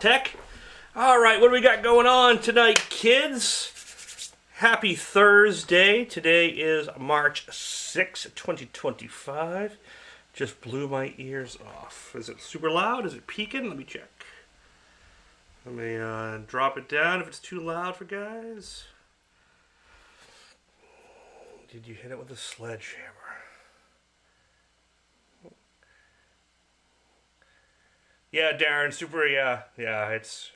Tech. Alright, what do we got going on tonight, kids? Happy Thursday. Today is March 6, 2025. Just blew my ears off. Is it super loud? Is it peaking? Let me check. Let me drop it down if it's too loud for guys. Did you hit it with a sledgehammer? Yeah, Darren, super, yeah, it's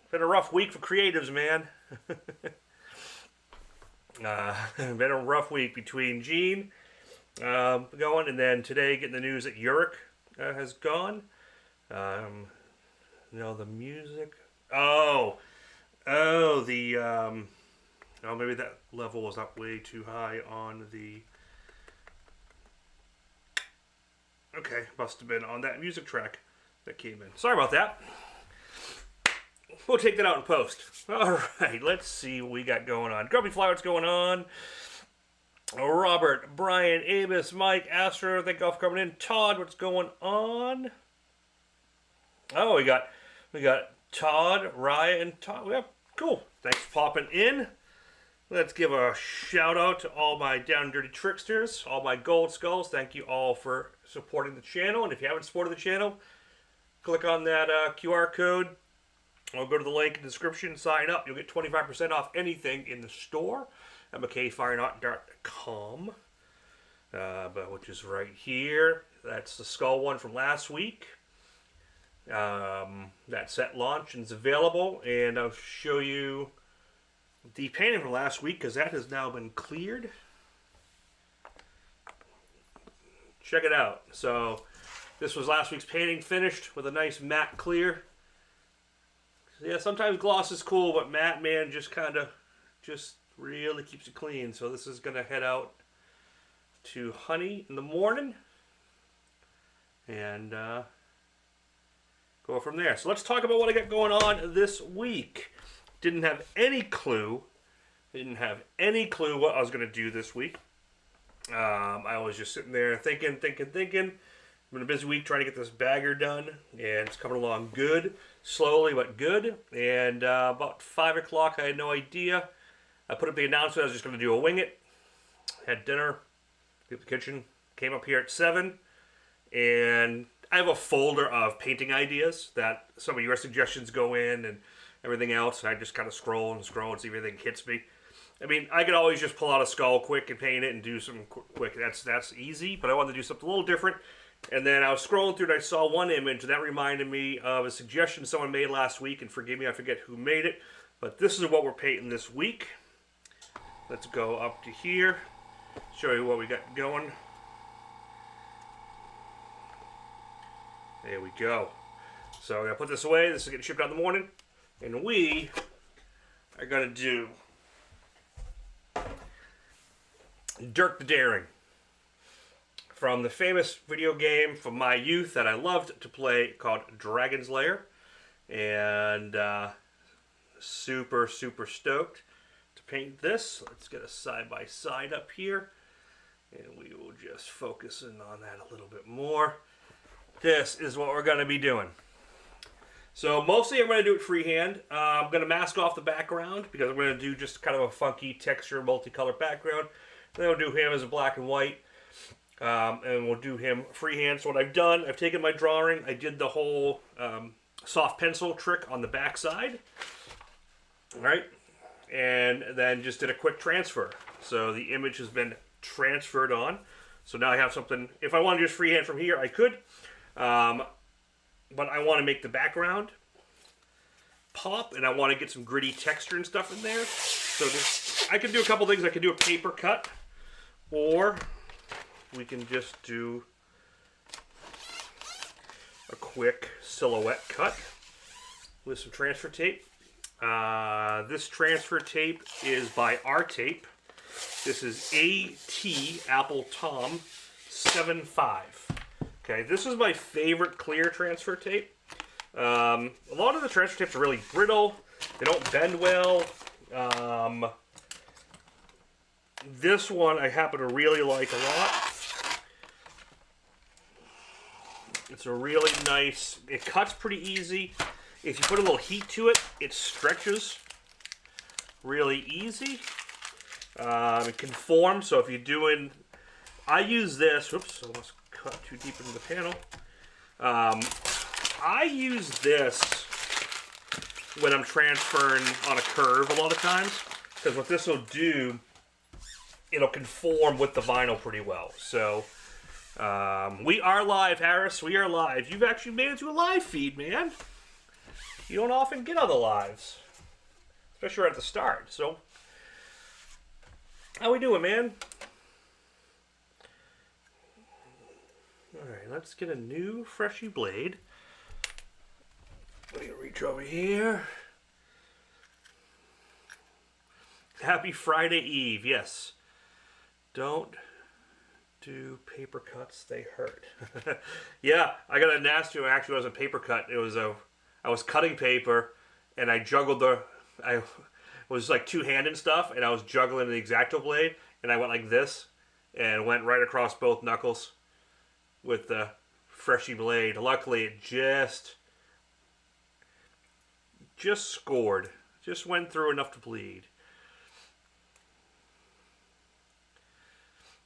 been a rough week for creatives, man. Been a rough week between Gene going, and then today getting the news that Yurik has gone. You know, the music. Oh, maybe that level was not way too high on the. Okay, must have been on that music track that came in. Sorry about that. We'll take that out in post. All right, let's see what we got going on. Grumpy Fly, what's going on? Robert, Brian, Amos, Mike, Astro, thank you all for coming in. Todd, what's going on? Oh, we got Todd, Ryan, and Todd. Yeah, cool. Thanks for popping in. Let's give a shout out to all my Down and Dirty tricksters, all my gold skulls. Thank you all for supporting the channel. And if you haven't supported the channel, click on that QR code, or go to the link in the description and sign up. You'll get 25% off anything in the store at mckfireNot.com, which is right here. That's the skull one from last week. That set launch and is available, and I'll show you the painting from last week because that has now been cleared. Check it out. So this was last week's painting, finished with a nice matte clear. Yeah, sometimes gloss is cool, but matte, man, just really keeps it clean. So this is going to head out to Honey in the morning and go from there. So let's talk about what I got going on this week. Didn't have any clue what I was going to do this week. I was just sitting there thinking. Been a busy week trying to get this bagger done, and it's coming along good, slowly but good. And about 5 o'clock, I had no idea. I put up the announcement I was just going to do a wing it. Had dinner, get the kitchen, came up here at 7, and I have a folder of painting ideas that some of your suggestions go in and everything else. I just kind of scroll and see if anything hits me. I mean, I could always just pull out a skull quick and paint it and do some quick. That's easy, but I wanted to do something a little different. And then I was scrolling through and I saw one image, and that reminded me of a suggestion someone made last week, and forgive me, I forget who made it, but this is what we're painting this week. Let's go up to here, show you what we got going. There we go. So I'm going to put this away. This is getting shipped out in the morning, and we are going to do Dirk the Daring, from the famous video game from my youth that I loved to play called Dragon's Lair. And super stoked to paint this. Let's get a side-by-side up here. And we will just focus in on that a little bit more. This is what we're going to be doing. So mostly I'm going to do it freehand. I'm going to mask off the background because I'm going to do just kind of a funky texture, multicolored background. Then we'll do him as a black and white. And we'll do him freehand. So what I've done, I've taken my drawing, I did the whole soft pencil trick on the back side, right? And then just did a quick transfer. So the image has been transferred on. So now I have something, if I want to just freehand from here, I could. But I want to make the background pop, and I want to get some gritty texture and stuff in there. So I can do a couple things. I can do a paper cut, or we can just do a quick silhouette cut with some transfer tape. This transfer tape is by R-Tape. This is AT Apple Tom 7.5. Okay, this is my favorite clear transfer tape. A lot of the transfer tapes are really brittle. They don't bend well. This one I happen to really like a lot. It's a really nice, it cuts pretty easy. if you put a little heat to it, it stretches really easy. It can form, so if you're doing... I use this... Whoops, I almost cut too deep into the panel. I use this when I'm transferring on a curve a lot of times, because what this will do, it'll conform with the vinyl pretty well. So, we are live, Harris. We are live. You've actually made it to a live feed, man. You don't often get other lives, especially right at the start. So, how we doing, man? Alright, let's get a new, freshy blade. Let me reach over here. Happy Friday Eve, yes. Don't do paper cuts, they hurt. Yeah, I got a nasty one. Actually, it wasn't a paper cut. It was I was cutting paper, and I juggled I was like two-handed stuff, and I was juggling the X-Acto blade, and I went like this, and went right across both knuckles with the freshy blade. Luckily, it just scored. Just went through enough to bleed.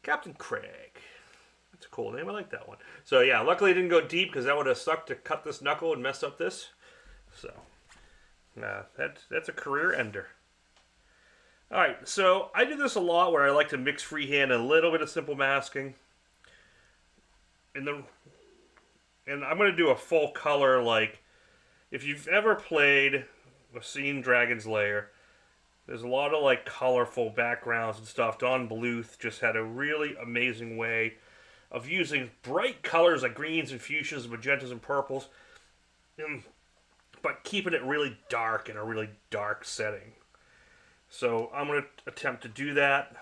Captain Craig. That's a cool name. I like that one. So yeah, luckily it didn't go deep because that would have sucked to cut this knuckle and mess up this. So that's a career ender. Alright, so I do this a lot where I like to mix freehand and a little bit of simple masking. And I'm going to do a full color, like, if you've ever played or seen Dragon's Lair, there's a lot of, like, colorful backgrounds and stuff. Don Bluth just had a really amazing way of using bright colors like greens and fuchsias, magentas and purples, but keeping it really dark in a really dark setting. So I'm going to attempt to do that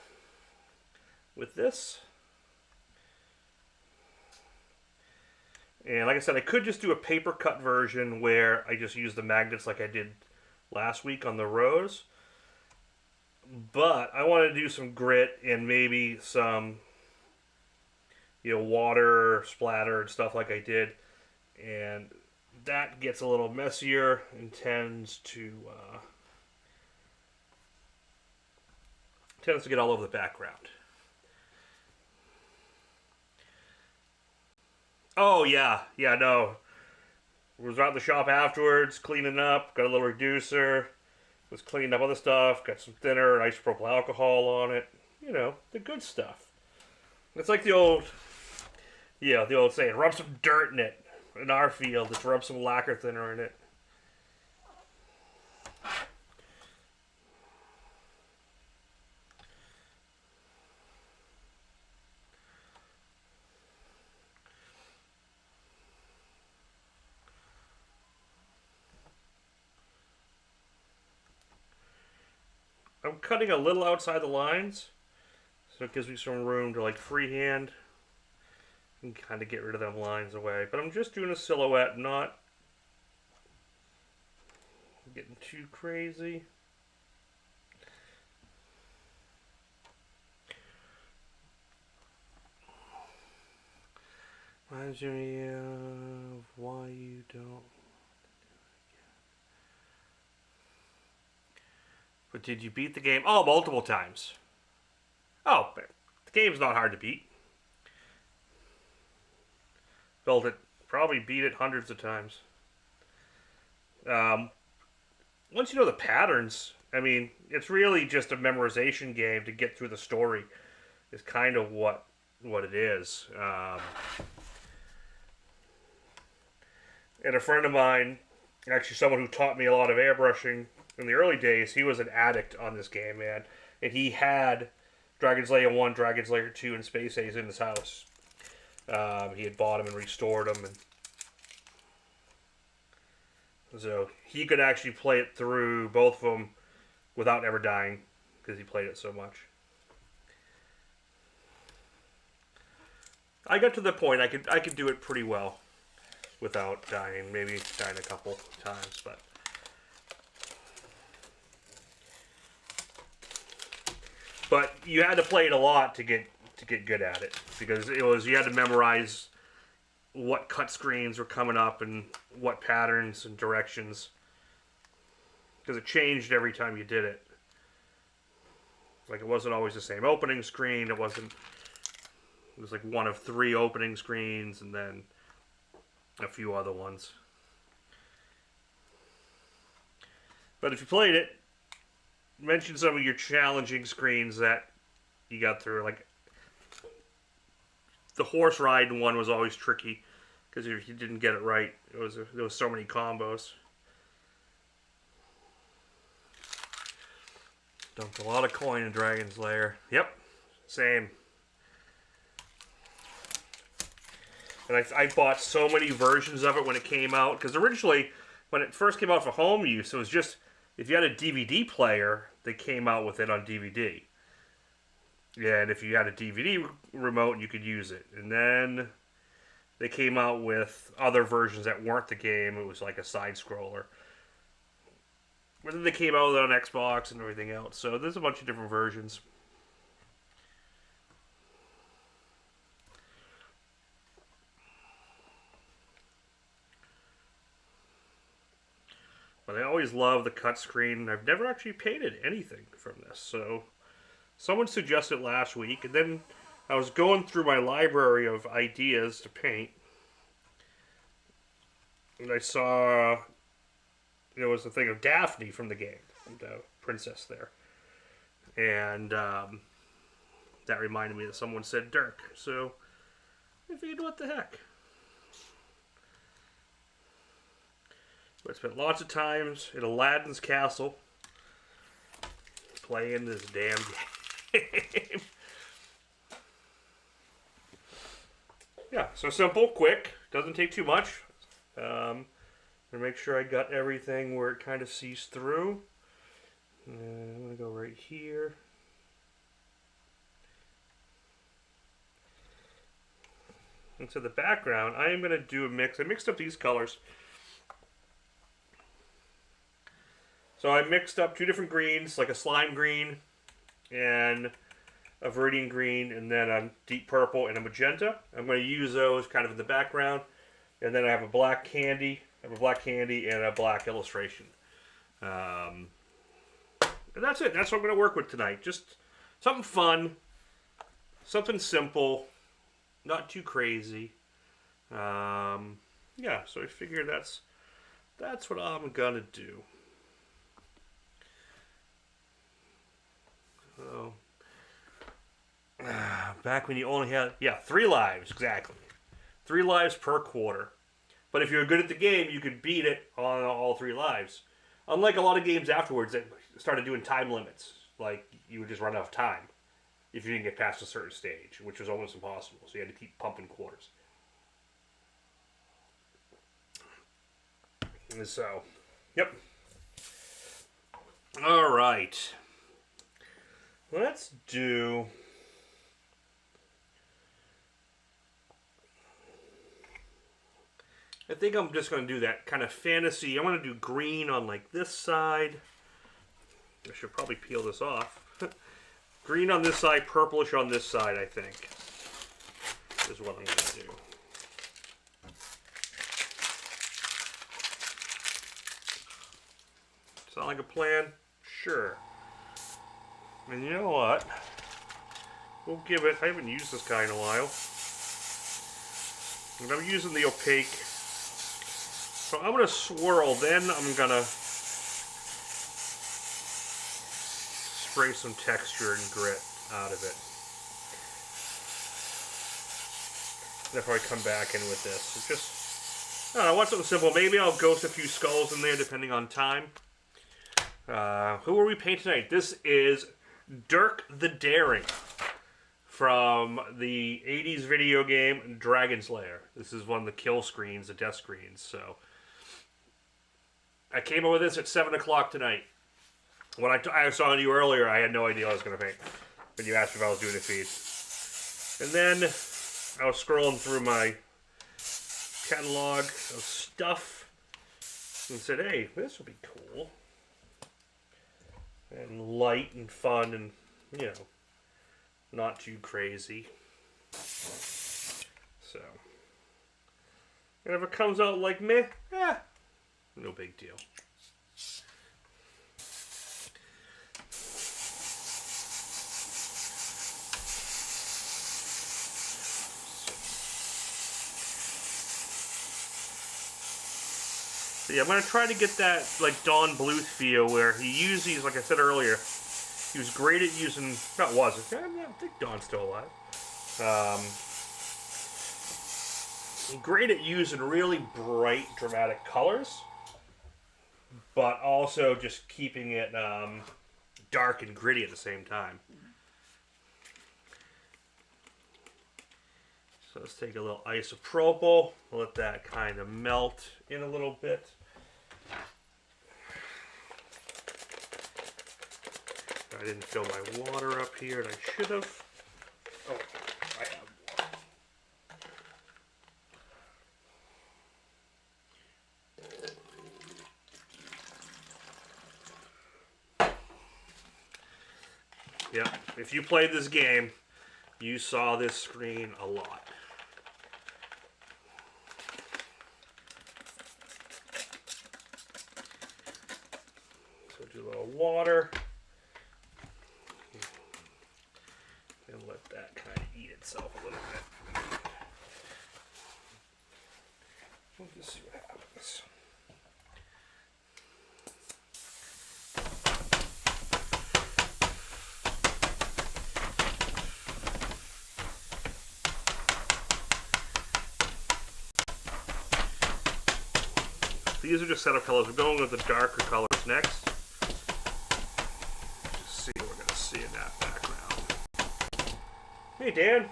with this. And like I said, I could just do a paper cut version where I just use the magnets like I did last week on the rose. But I want to do some grit and maybe some, water splatter and stuff like I did. And that gets a little messier and tends to get all over the background. Oh, yeah, no. Was out in the shop afterwards, cleaning up, got a little reducer, was cleaning up other stuff, got some thinner, isopropyl alcohol on it. The good stuff. It's like the old saying, rub some dirt in it. In our field, it's rub some lacquer thinner in it. I'm cutting a little outside the lines, so it gives me some room to like freehand and kind of get rid of them lines away. But I'm just doing a silhouette, not getting too crazy. Reminds me of why you don't. But did you beat the game? Oh, multiple times. Oh, the game's not hard to beat. Built it, probably beat it hundreds of times. Once you know the patterns, I mean, it's really just a memorization game to get through the story. Is kind of what it is. And a friend of mine, actually someone who taught me a lot of airbrushing in the early days, he was an addict on this game, man. And he had Dragon's Lair 1, Dragon's Lair 2, and Space Ace in his house. He had bought them and restored them. And so he could actually play it through, both of them, without ever dying, because he played it so much. I got to the point I could do it pretty well without dying. Maybe dying a couple times, but you had to play it a lot to get good at it, because you had to memorize what cut screens were coming up and what patterns and directions, because it changed every time you did it. Like, it wasn't always the same opening screen. It was like one of 3 opening screens and then a few other ones. But if you played it, mention some of your challenging screens that you got through. Like, the horse riding one was always tricky, because if you didn't get it right, there was so many combos. Dumped a lot of coin in Dragon's Lair. Yep, same. And I bought so many versions of it when it came out, because originally, when it first came out for home use, it was just, if you had a DVD player, they came out with it on DVD. Yeah, and if you had a DVD remote, you could use it. And then they came out with other versions that weren't the game. It was like a side-scroller. But then they came out with it on Xbox and everything else. So there's a bunch of different versions. But I always love the cut screen. I've never actually painted anything from this. So someone suggested last week. And then I was going through my library of ideas to paint. And I saw there was a thing of Daphne from the game, the princess there. And that reminded me that someone said Dirk. So I figured, what the heck? I spent lots of times in Aladdin's castle playing this damn game. Yeah, so simple, quick, doesn't take too much. I'm going to make sure I got everything where it kind of sees through. I'm going to go right here. And so the background, I am going to do a mix. I mixed up these colors. So I mixed up 2 different greens, like a slime green and a viridian green, and then a deep purple and a magenta. I'm going to use those kind of in the background. And then I have a black candy. I have a black candy and a black illustration. And that's it. That's what I'm going to work with tonight. Just something fun, something simple, not too crazy. Yeah, so I figure that's what I'm going to do. So, back when you only had, 3 lives, exactly. 3 lives per quarter. But if you're good at the game, you could beat it on all 3 lives. Unlike a lot of games afterwards that started doing time limits. Like, you would just run out of time if you didn't get past a certain stage, which was almost impossible. So you had to keep pumping quarters. And so, yep. All right. Let's do... I think I'm just going to do that kind of fantasy. I want to do green on like this side. I should probably peel this off. Green on this side, purplish on this side, I think, is what I'm going to do. Sound like a plan? Sure. And you know what? We'll give it... I haven't used this guy in a while. And I'm using the opaque. So I'm going to swirl, then I'm going to spray some texture and grit out of it. And if I come back in with this, it's just, I don't know, I want something simple. Maybe I'll ghost a few skulls in there depending on time. Who are we painting tonight? This is Dirk the Daring from the 80s video game Dragon's Lair. This is one of the kill screens, the death screens, so... I came up with this at 7 o'clock tonight. When I saw you earlier, I had no idea what I was going to paint. When you asked if I was doing a feed. And then I was scrolling through my catalog of stuff and said, hey, this would be cool. And light and fun and, you know, not too crazy. So, And if it comes out like meh, no big deal. So yeah, I'm going to try to get that like Don Bluth feel where he used these, like I said earlier, he was great at using, I think Don's still alive. Great at using really bright, dramatic colors, but also just keeping it dark and gritty at the same time. So let's take a little isopropyl, let that kind of melt in a little bit. I didn't fill my water up here, and I should have. Oh, I have water. Yeah, if you played this game, you saw this screen a lot. So do a little water. And let that kind of eat itself a little bit. We'll just see what happens. These are just setup colors. We're going with the darker colors next. Just see what we're going to see in that background. Hey, Dan.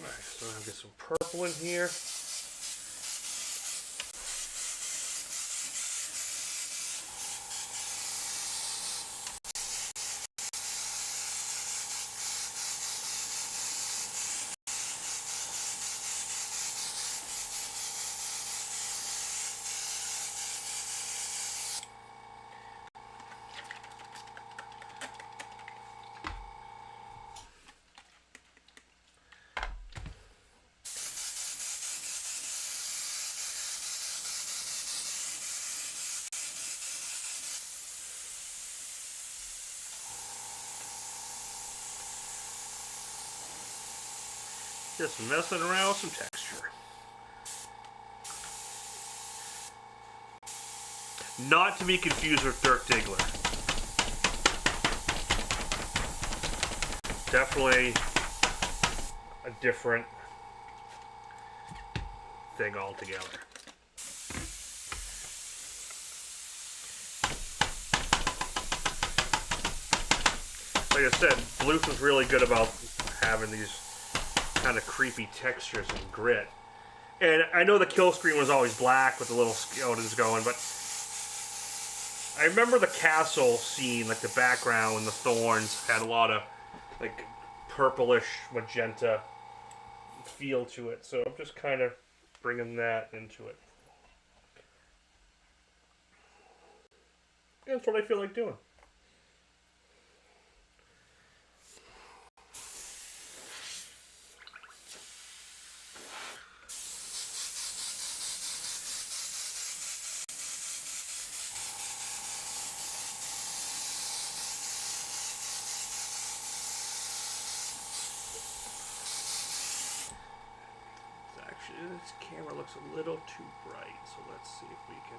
Alright, so I'll get some purple in here. Just messing around with some texture. Not to be confused with Dirk Diggler. Definitely a different thing altogether. Like I said, Bluth was really good about having these kind of creepy textures and grit. And I know the kill screen was always black with the little skeletons going, but I remember the castle scene, like the background when the thorns had a lot of like purplish magenta feel to it. So I'm just kind of bringing that into it. And that's what I feel like doing. This camera looks a little too bright, so let's see if we can.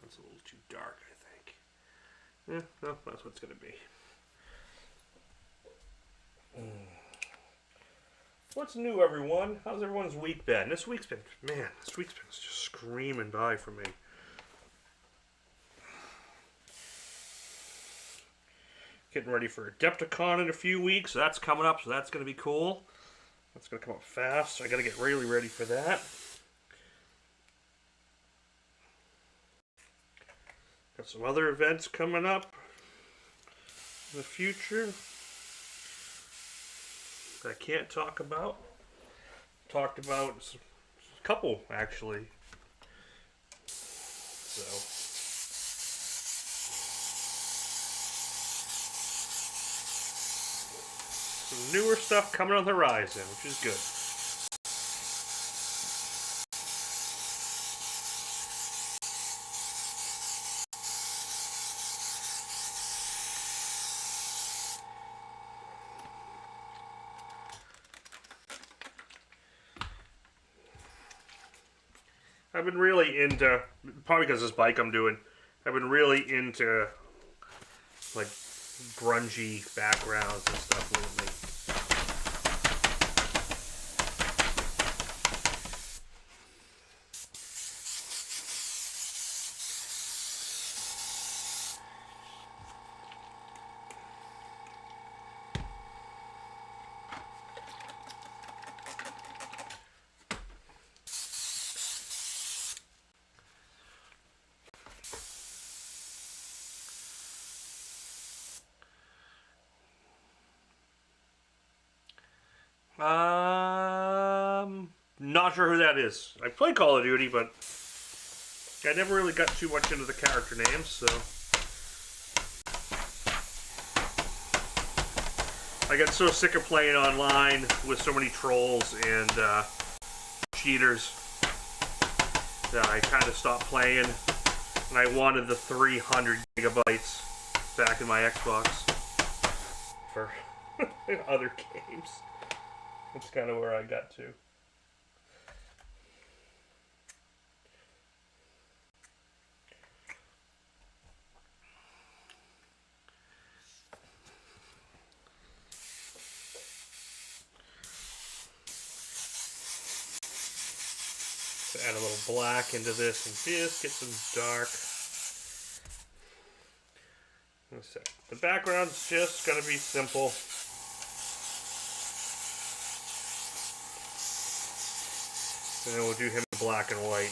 That's a little too dark, I think. Yeah, no, that's what it's going to be. What's new, everyone? How's everyone's week been? This week's been just screaming by for me. Getting ready for Adepticon in a few weeks. So that's coming up, so that's going to be cool. That's going to come up fast, so I got to get really ready for that. Got some other events coming up in the future that I can't talk about. Talked about a couple, actually. So, some newer stuff coming on the horizon, which is good. I've been really into, probably because of this bike I'm doing, I've been really into like grungy backgrounds and stuff lately. Not sure who that is. I play Call of Duty, but I never really got too much into the character names, so I get so sick of playing online with so many trolls and cheaters that I kind of stopped playing, and I wanted the 300 gigabytes back in my Xbox for other games. That's kind of where I got to. Add a little black into this and just get some dark. The background's just going to be simple. And then we'll do him in black and white.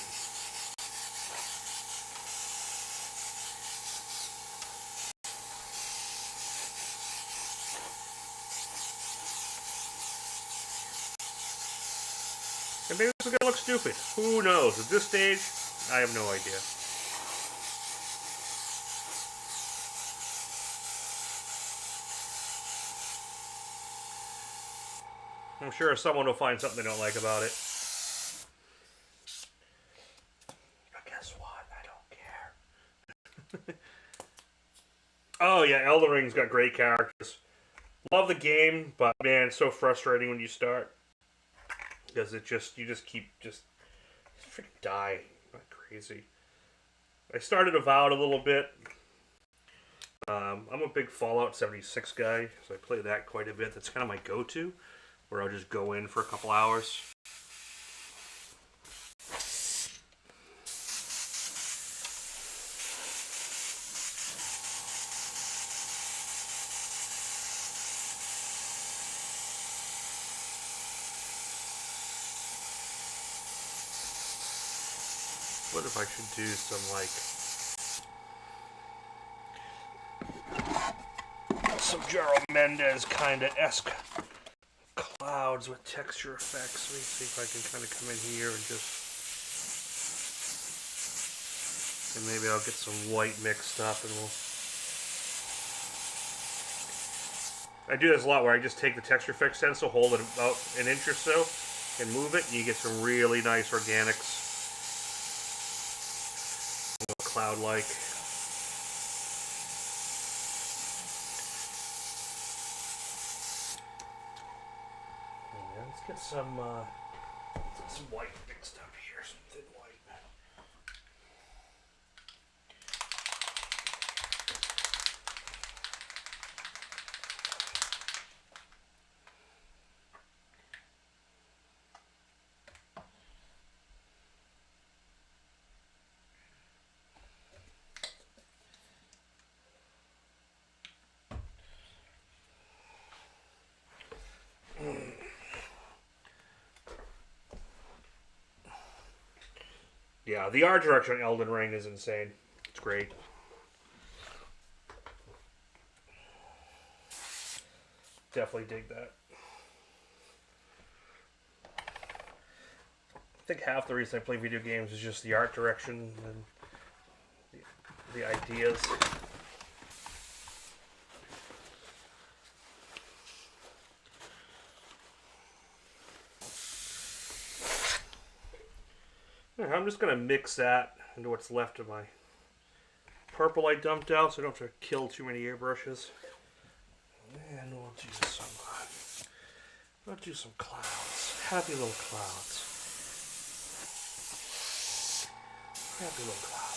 And maybe this is going to look stupid. Who knows? At this stage, I have no idea. I'm sure someone will find something they don't like about it. But guess what? I don't care. Oh yeah, Elden Ring's got great characters. Love the game, but man, it's so frustrating when you start. Because you just keep freaking die like crazy. I started Avowed a little bit. I'm a big Fallout 76 guy, so I play that quite a bit. That's kind of my go-to, where I'll just go in for a couple hours. What if I should do some, like, some Gerald Mendez kind of esque clouds with texture effects. Let me see if I can kind of come in here and just, and maybe I'll get some white mixed up and I do this a lot where I just take the texture effects stencil, hold it about an inch or so, and move it, and you get some really nice organics. Cloud-like. Yeah, let's get some white mixed up here, some thin white. Yeah, the art direction on Elden Ring is insane. It's great. Definitely dig that. I think half the reason I play video games is just the art direction and the ideas. I'm just going to mix that into what's left of my purple I dumped out so I don't have to kill too many airbrushes. And we'll do some clouds. Happy little clouds. Happy little clouds.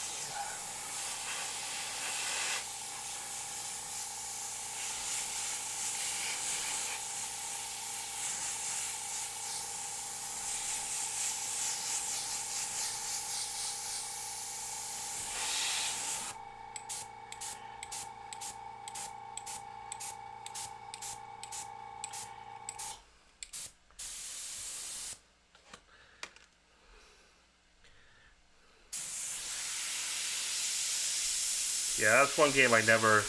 Yeah, that's one game I never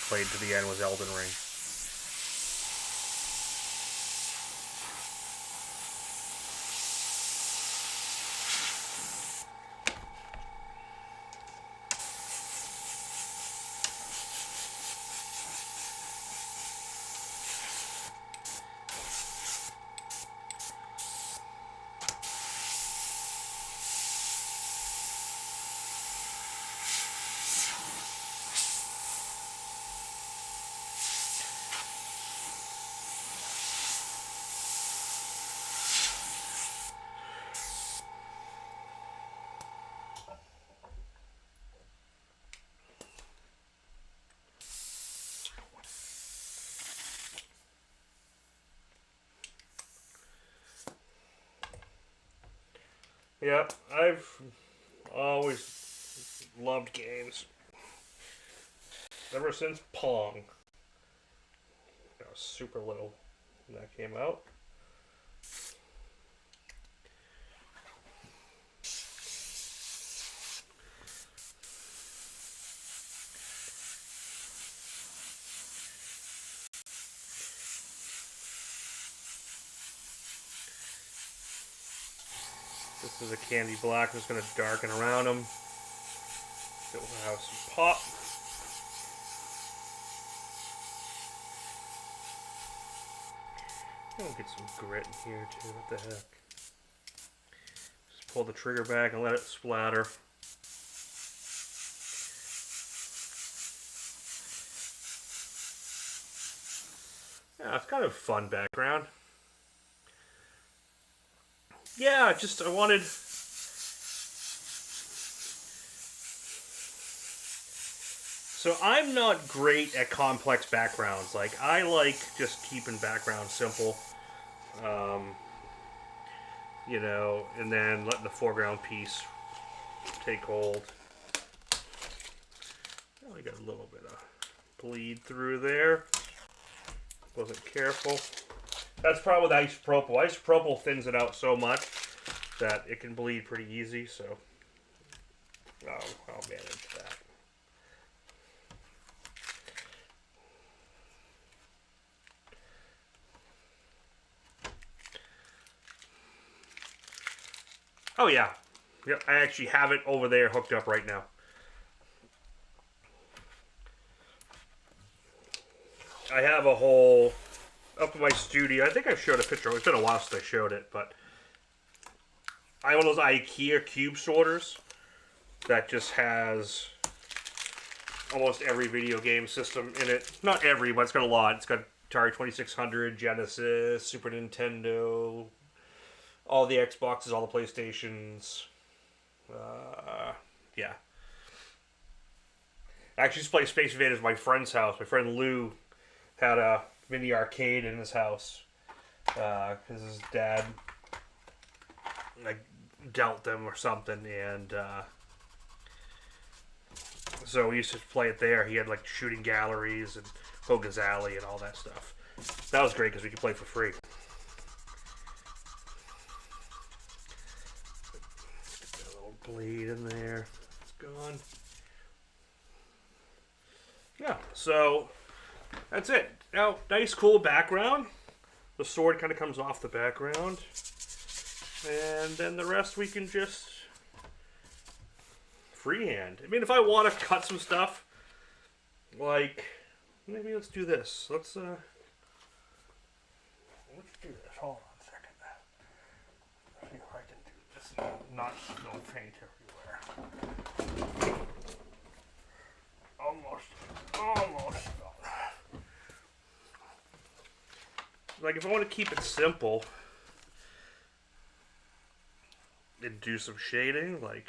played to the end was Elden Ring. Yep, I've always loved games. Ever since Pong. I was super little when that came out. This is a candy black. I'm just going to darken around them. It will have some pop. I'll get some grit in here too. What the heck? Just pull the trigger back and let it splatter. Yeah, it's kind of a fun background. Yeah, just I wanted... So I'm not great at complex backgrounds. Like, I like just keeping backgrounds simple. You know, and then letting the foreground piece take hold. Oh, I got a little bit of bleed through there. Wasn't careful. That's probably with isopropyl. Isopropyl thins it out so much that it can bleed pretty easy, so I'll manage that. Oh yeah. Yep, I actually have it over there hooked up right now. I have a whole up in my studio. I think I showed a picture. It's been a while since I showed it, but I have one of those IKEA cube sorters that just has almost every video game system in it. Not every, but it's got a lot. It's got Atari 2600, Genesis, Super Nintendo, all the Xboxes, all the PlayStations. Yeah. I actually used to play Space Invaders at my friend's house. My friend Lou had a mini arcade in his house because his dad dealt them or something, and so we used to play it there. He had shooting galleries and Hogan's Alley and all that stuff. That was great because we could play for free. Get a little bleed in there. It's gone. Yeah, so that's it. Now, nice cool background. The sword kind of comes off the background. And then the rest we can just freehand. I mean, if I want to cut some stuff, like, maybe let's do this. Let's do this. Hold on a second. Let's see if I can do this. Not go faint everywhere. Almost. Like, if I want to keep it simple and do some shading, like,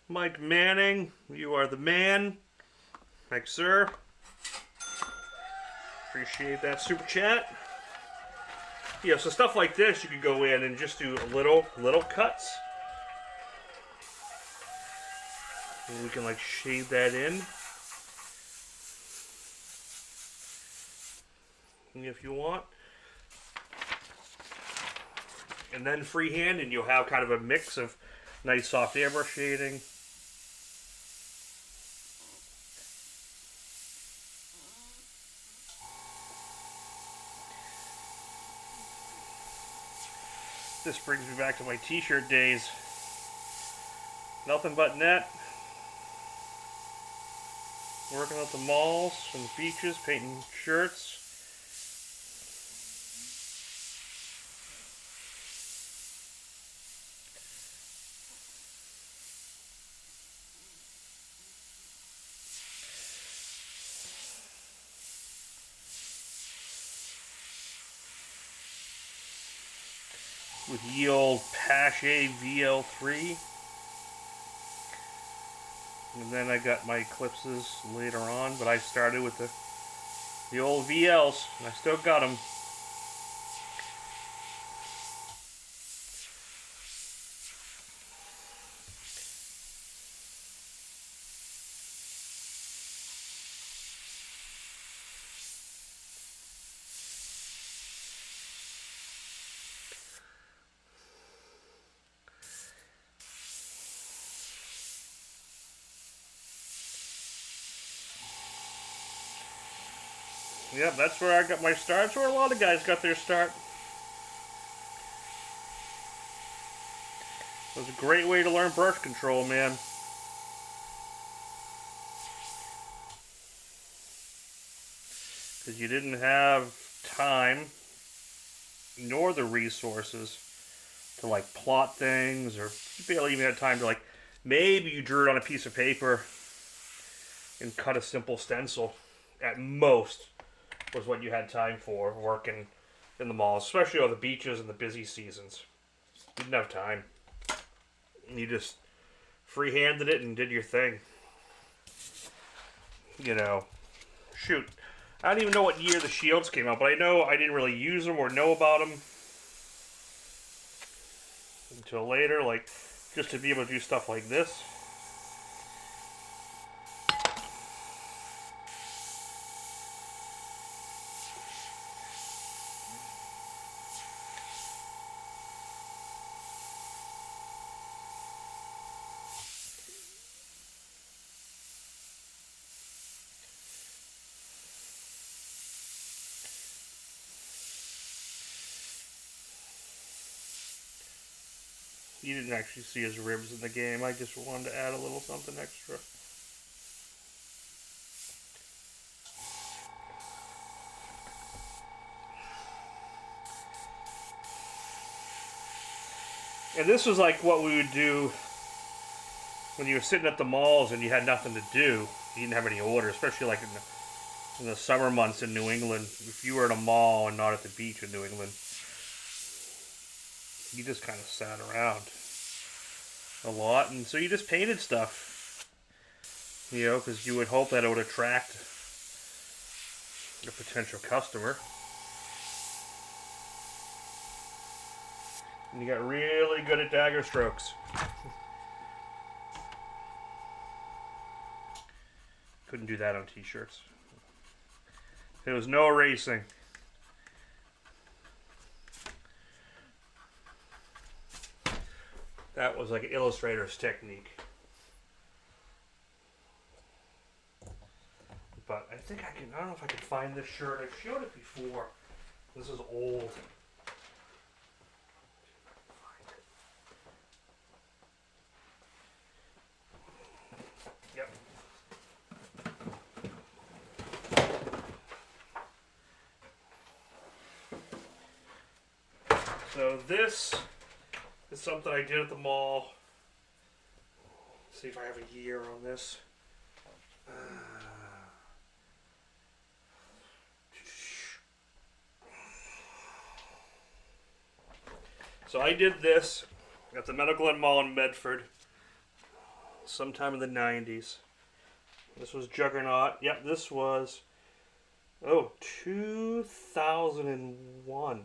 Mike Manning, you are the man. Thanks, sir. Appreciate that super chat. Yeah, so stuff like this, you could go in and just do little cuts. And we can like shade that in. If you want. And then freehand, and you'll have kind of a mix of nice soft airbrush shading. This brings me back to my t-shirt days. Nothing but net. Working at the malls and beaches, painting shirts. With ye old Pache VL3. And then I got my eclipses later on, but I started with the old VLs, and I still got them. Yep, that's where I got my start. That's where a lot of guys got their start. It was a great way to learn brush control, man. Because you didn't have time, nor the resources to like plot things, or you barely even had time to like, maybe you drew it on a piece of paper and cut a simple stencil at most. Was what you had time for working in the malls, especially on the beaches and the busy seasons. You didn't have time. You just freehanded it and did your thing. You know, shoot. I don't even know what year the shields came out, but I know I didn't really use them or know about them until later, like just to be able to do stuff like this. You didn't actually see his ribs in the game. I just wanted to add a little something extra. And this was like what we would do when you were sitting at the malls and you had nothing to do. You didn't have any orders, especially like in the summer months in New England. If you were at a mall and not at the beach in New England, you just kind of sat around a lot, and so you just painted stuff, you know, because you would hope that it would attract a potential customer. And you got really good at dagger strokes. Couldn't do that on t-shirts. There was no erasing. That was like an illustrator's technique. But I think I don't know if I can find this shirt. I've showed it before. This is old. Yep. So this is something I did at the mall. Let's see if I have a year on this. So I did this at the Medical Inn Mall in Medford sometime in the 90s. This was Juggernaut. Yep, this was, 2001.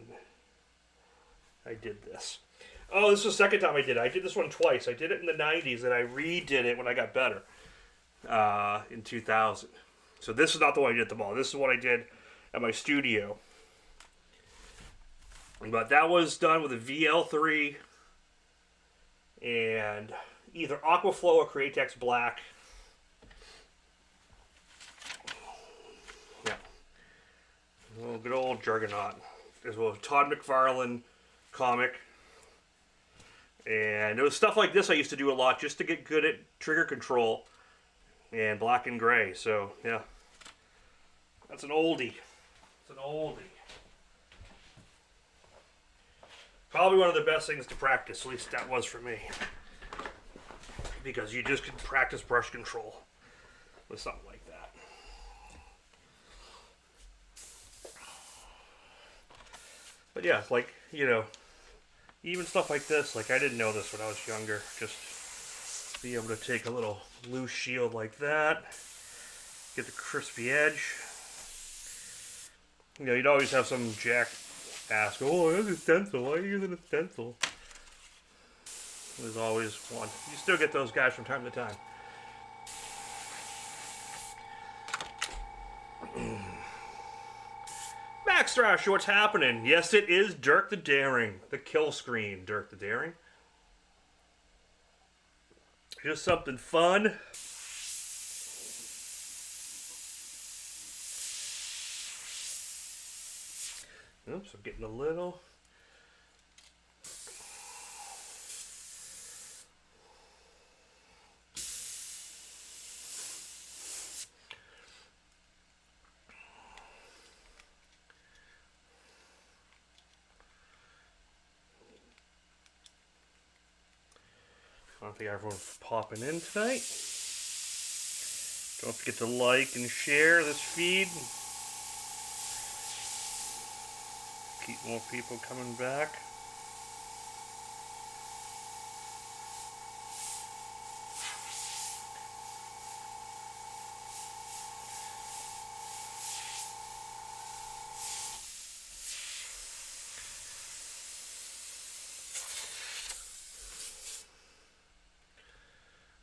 I did this. Oh, this was the second time I did it. I did this one twice. I did it in the 90s, and I redid it when I got better in 2000. So this is not the one I did at the mall. This is what I did at my studio. But that was done with a VL3 and either Aquaflow or Createx Black. Yeah. Oh, good old Juggernaut. As well as Todd McFarlane comic. And it was stuff like this I used to do a lot just to get good at trigger control and black and gray. So, yeah. That's an oldie. It's an oldie. Probably one of the best things to practice, at least that was for me. Because you just can practice brush control with something like that. But yeah, like, you know, even stuff like this, like I didn't know this when I was younger. Just be able to take a little loose shield like that, get the crispy edge. You know, you'd always have some jack ask, oh, there's a stencil. Why are you using a stencil? There's always one. You still get those guys from time to time. Max Thrash, what's happening? Yes, it is Dirk the Daring. The kill screen, Dirk the Daring. Just something fun. Oops, I'm getting a little. I don't think everyone's popping in tonight. Don't forget to like and share this feed. Keep more people coming back.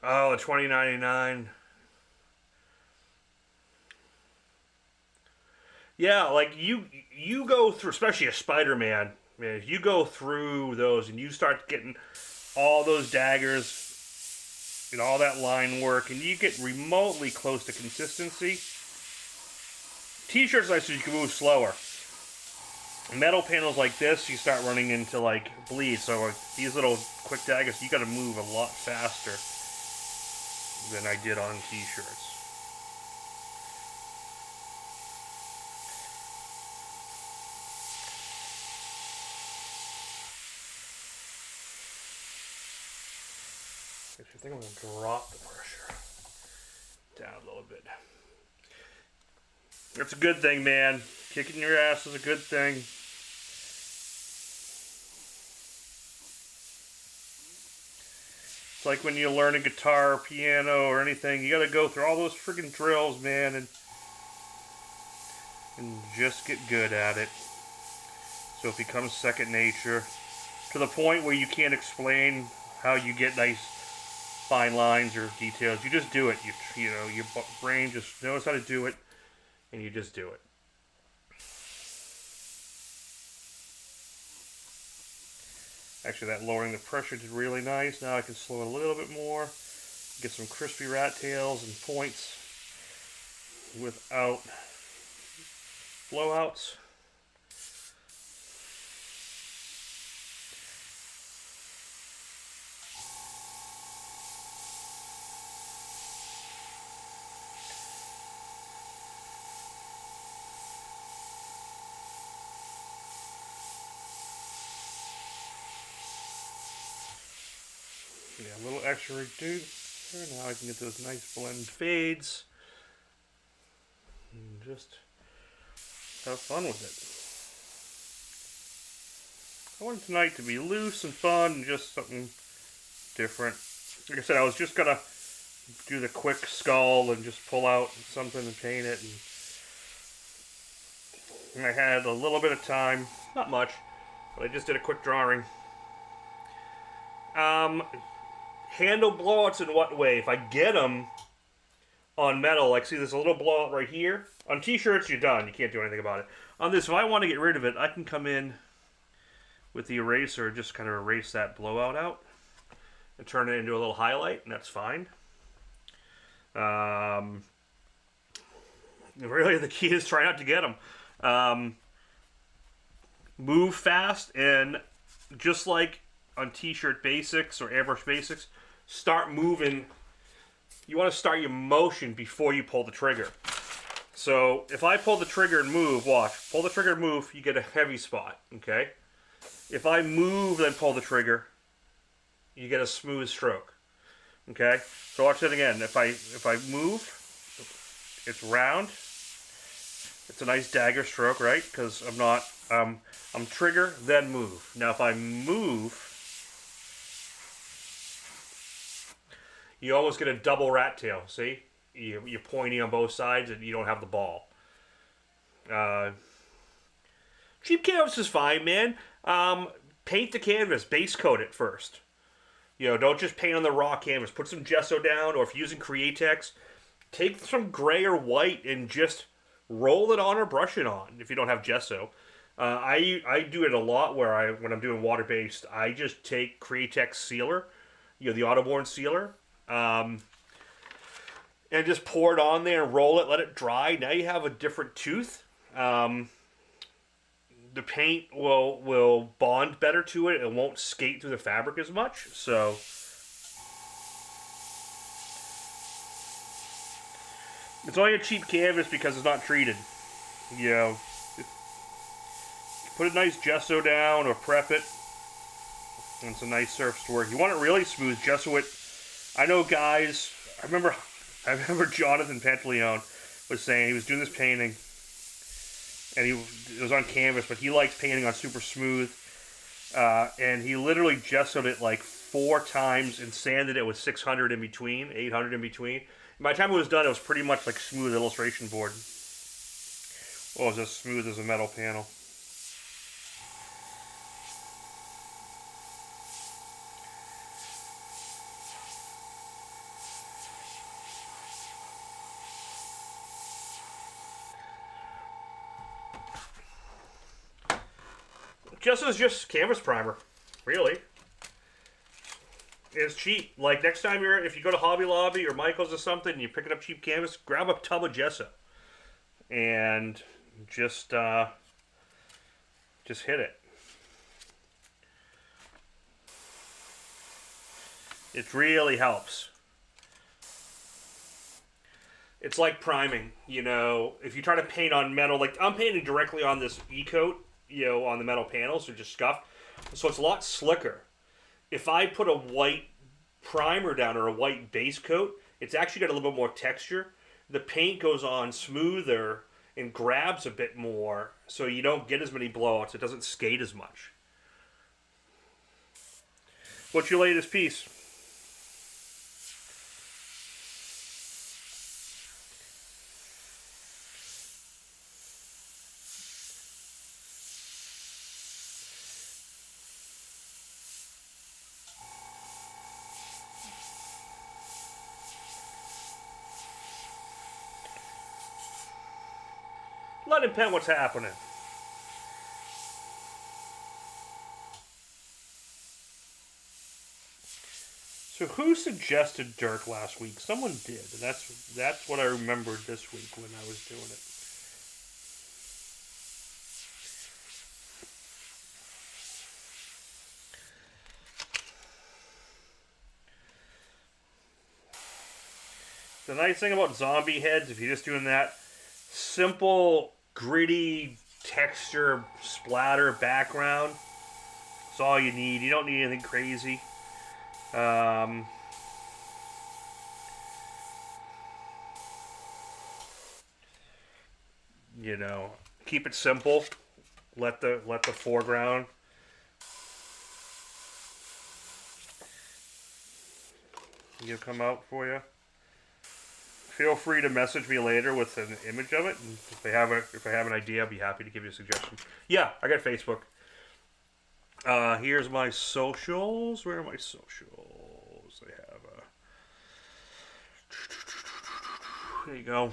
Oh, the $20.99. Yeah, like you go through, especially a Spider-Man, man, if you go through those and you start getting all those daggers and all that line work and you get remotely close to consistency, t-shirts nice so you can move slower. Metal panels like this, you start running into like bleed, so like these little quick daggers, you gotta move a lot faster than I did on t-shirts. I think I'm going to drop the pressure down a little bit. That's a good thing, man. Kicking your ass is a good thing. It's like when you learn a guitar or piano or anything, you got to go through all those friggin' drills, man, and just get good at it. So it becomes second nature to the point where you can't explain how you get nice fine lines or details. You just do it. You know, your brain just knows how to do it, and you just do it. Actually, that lowering the pressure did really nice. Now I can slow it a little bit more, get some crispy rat tails and points without blowouts. Yeah, a little extra reducer. Now I can get those nice blend fades. And just have fun with it. I wanted tonight to be loose and fun and just something different. Like I said, I was just gonna do the quick skull and just pull out something and paint it. And I had a little bit of time, not much, but I just did a quick drawing. Handle blowouts in what way? If I get them on metal, like see there's a little blowout right here. On t-shirts, you're done. You can't do anything about it. On this, if I want to get rid of it, I can come in with the eraser and just kind of erase that blowout out and turn it into a little highlight, and that's fine. Really, the key is try not to get them. Move fast, and just like on t-shirt basics or airbrush basics, start moving. You want to start your motion before you pull the trigger. So if I pull the trigger and move, watch, pull the trigger and move, you get a heavy spot, okay? If I move then pull the trigger, you get a smooth stroke, okay? So watch it again. If I move, it's round. It's a nice dagger stroke, right? Because I'm trigger, then move. Now if I move, you almost get a double rat tail, see? You're pointing on both sides and you don't have the ball. Cheap canvas is fine, man. Paint the canvas, base coat it first. You know, don't just paint on the raw canvas. Put some gesso down, or if you're using Createx, take some gray or white and just roll it on or brush it on if you don't have gesso. I do it a lot where when I'm doing water-based, I just take Createx sealer, you know, the Autoborn sealer, and just pour it on there and roll it, let it dry. Now you have a different tooth. The paint will bond better to it. It won't skate through the fabric as much. So it's only a cheap canvas because it's not treated. You know, put a nice gesso down or prep it, and it's a nice surface to work. You want it really smooth, gesso it. I know guys. I remember Jonathan Pantaleone was saying he was doing this painting, and it was on canvas, but he likes painting on super smooth, and he literally gessoed it like 4 times and sanded it with 600 in between, 800 in between. And by the time it was done, it was pretty much like smooth illustration board. Oh, it was as smooth as a metal panel. Gesso is just canvas primer, really. It's cheap. Like next time if you go to Hobby Lobby or Michael's or something, and you're picking up cheap canvas, grab a tub of gesso and just hit it. It really helps. It's like priming, you know. If you try to paint on metal, like I'm painting directly on this E-coat, you know, on the metal panels, they're just scuffed. So it's a lot slicker. If I put a white primer down or a white base coat, it's actually got a little bit more texture. The paint goes on smoother and grabs a bit more, so you don't get as many blowouts. It doesn't skate as much. What's your latest piece? Let him pen what's happening. So who suggested Dirk last week? Someone did, and that's what I remembered this week when I was doing it. The nice thing about zombie heads, if you're just doing that simple, gritty texture splatter background, it's all you need. You don't need anything crazy. You know, keep it simple. Let the foreground come out for you. Feel free to message me later with an image of it, and if I have an idea, I'll be happy to give you a suggestion. Yeah, I got Facebook. Here's my socials. Where are my socials? I have there you go.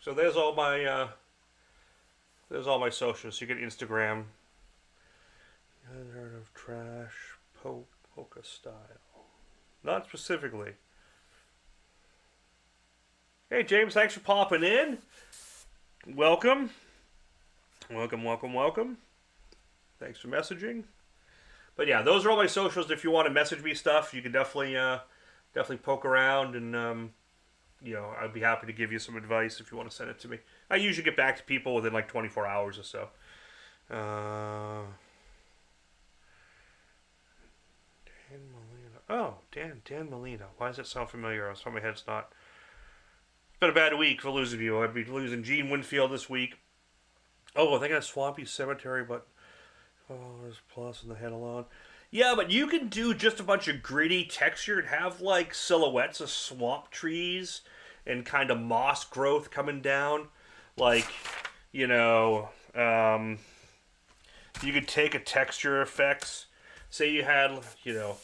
So there's all my socials. You get Instagram. Unheard of trash polka style. Not specifically. Hey James, thanks for popping in. Welcome. Welcome. Thanks for messaging. But yeah, those are all my socials. If you want to message me stuff, you can definitely poke around, and you know, I'd be happy to give you some advice if you want to send it to me. I usually get back to people within like 24 hours or so. Dan Molina. Oh, Dan Molina. Why does that sound familiar? Off my head's not. It's been a bad week for losing you. I'd be losing Gene Winfield this week. Oh, I think I got Swampy Cemetery, but there's plus in the head alone. Yeah, but you can do just a bunch of gritty texture and have like silhouettes of swamp trees and kind of moss growth coming down. Like, you know, you could take a texture effects. Say you had, you know,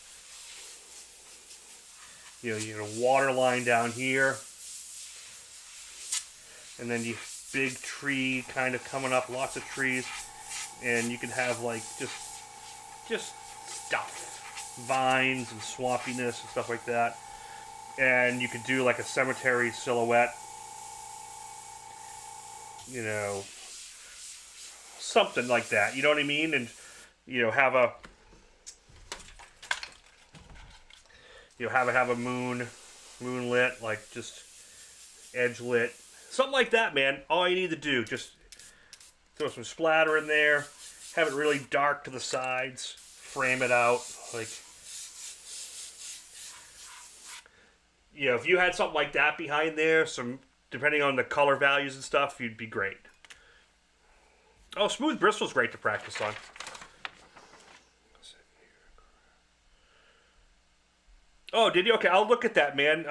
water line down here. And then you big tree kind of coming up, lots of trees, and you can have like just stuff, vines and swampiness and stuff like that. And you could do like a cemetery silhouette, you know, something like that. You know what I mean? And you know, have a moonlit, like just edge lit. Something like that, man. All you need to do, just throw some splatter in there, have it really dark to the sides, frame it out. Like, you know, if you had something like that behind there, depending on the color values and stuff, you'd be great. Oh, smooth bristle's great to practice on. Oh, did you? Okay, I'll look at that, man.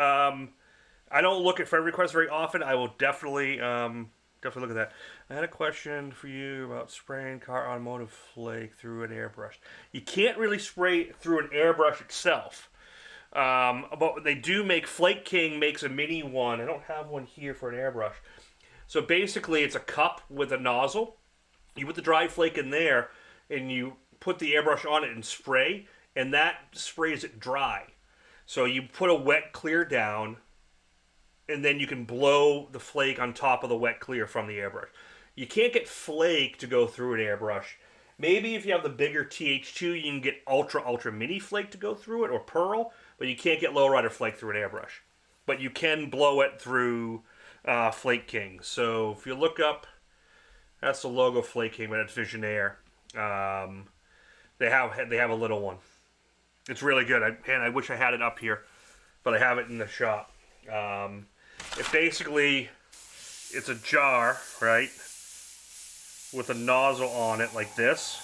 I don't look at friend requests very often. I will definitely look at that. I had a question for you about spraying car automotive flake through an airbrush. You can't really spray through an airbrush itself. But they do make, Flake King makes a mini one. I don't have one here for an airbrush. So basically it's a cup with a nozzle. You put the dry flake in there and you put the airbrush on it and spray, and that sprays it dry. So you put a wet clear down, and then you can blow the flake on top of the wet clear from the airbrush. You can't get flake to go through an airbrush. Maybe if you have the bigger TH2, you can get ultra mini flake to go through it, or pearl, but you can't get lowrider flake through an airbrush. But you can blow it through Flake King. So if you look up, that's the logo Flake King, but it's Visionaire. They have a little one. It's really good. I wish I had it up here, but I have it in the shop. It's a jar, right, with a nozzle on it like this.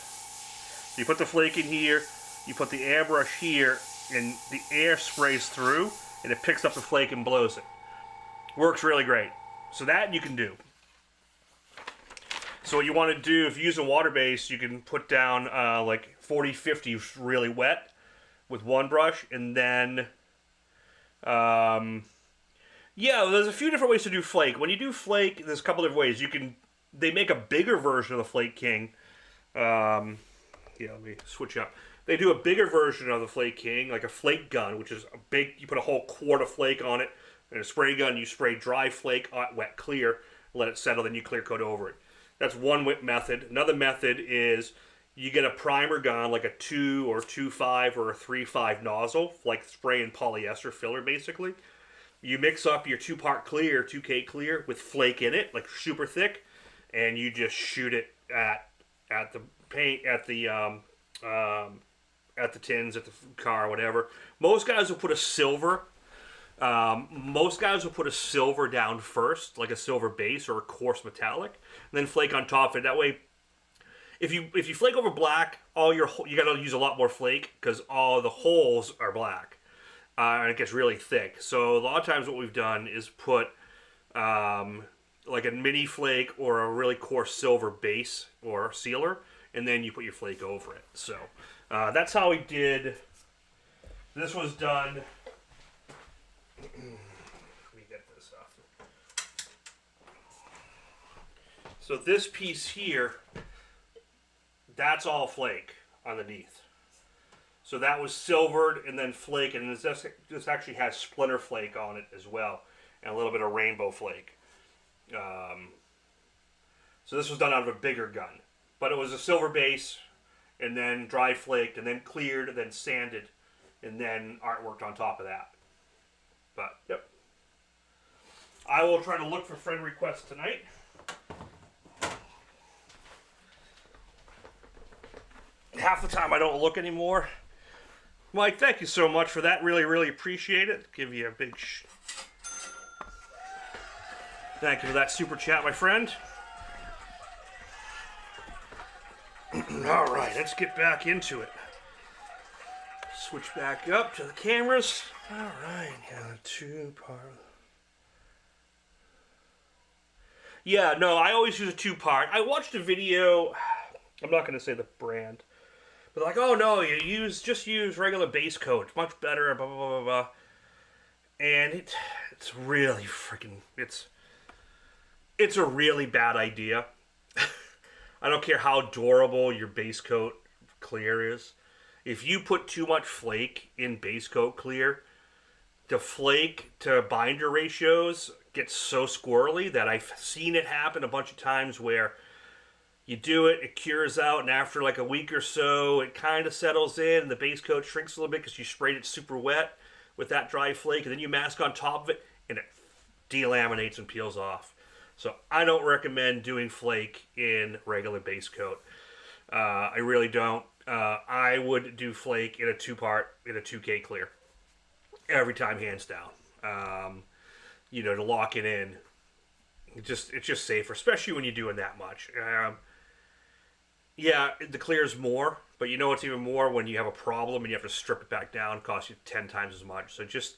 You put the flake in here, you put the airbrush here, and the air sprays through, and it picks up the flake and blows it. Works really great. So that you can do. So what you want to do, if you use a water base, you can put down like 40-50 really wet with one brush, and then yeah, there's a few different ways to do flake. When you do flake, there's a couple different ways. They make a bigger version of the Flake King. Yeah, let me switch up. They do a bigger version of the Flake King, like a flake gun, which is a big, you put a whole quart of flake on it, and a spray gun, you spray dry flake, wet clear, let it settle, then you clear coat over it. That's one method. Another method is you get a primer gun, like a 2 or 2.5 or a 3.5 nozzle, like spraying polyester filler basically. You mix up your 2-part clear, 2K clear, with flake in it, like super thick, and you just shoot it at the paint, at the tins, at the car, whatever. Most guys will put a silver. Most guys will put a silver down first, like a silver base or a coarse metallic, and then flake on top of it. That way, if you flake over black, you gotta use a lot more flake because all the holes are black, and it gets really thick. So a lot of times, what we've done is put like a mini flake or a really coarse silver base or sealer, and then you put your flake over it. So that's how we did. This was done. Let me get this off. So this piece here, that's all flake underneath. So that was silvered and then flake, and this actually has splinter flake on it as well, and a little bit of rainbow flake. So this was done out of a bigger gun, but it was a silver base, and then dry flaked, and then cleared, and then sanded, and then artworked on top of that. But, yep. I will try to look for friend requests tonight. Half the time I don't look anymore. Mike, thank you so much for that. Really, really appreciate it. Give you a big thank you for that super chat, my friend. Alright, let's get back into it. Switch back up to the cameras. Alright, yeah, 2-part. Yeah, no, I always use a 2-part. I watched a video, I'm not going to say the brand, but like, oh no, just use regular base coat. It's much better, blah, blah, blah, blah, blah. And it's really freaking, it's a really bad idea. I don't care how durable your base coat clear is. If you put too much flake in base coat clear, the flake to binder ratios get so squirrely that I've seen it happen a bunch of times where you do it, it cures out, and after like a week or so, it kind of settles in, and the base coat shrinks a little bit because you sprayed it super wet with that dry flake, and then you mask on top of it, and it delaminates and peels off. So I don't recommend doing flake in regular base coat. I really don't. I would do flake in a 2-part, in a 2K clear. Every time, hands down. To lock it in. It's just safer, especially when you're doing that much. Yeah, the clear's more, but you know it's even more when you have a problem and you have to strip it back down. It costs you 10 times as much. So just,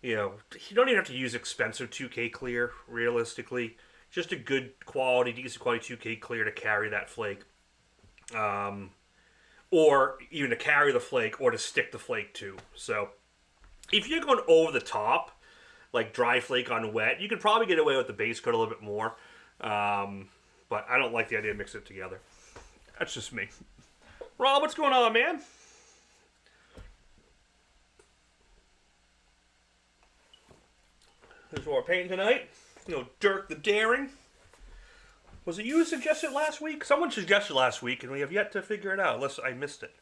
you don't even have to use expensive 2K clear, realistically. Just a good quality, decent quality 2K clear to carry that flake. Or even to carry the flake or to stick the flake to. So if you're going over the top, like dry flake on wet, you could probably get away with the base coat a little bit more. But I don't like the idea of mixing it together. That's just me. Rob, what's going on, man? There's what we're painting tonight. Dirk the Daring. Was it you who suggested last week? Someone suggested last week, and we have yet to figure it out, unless I missed it.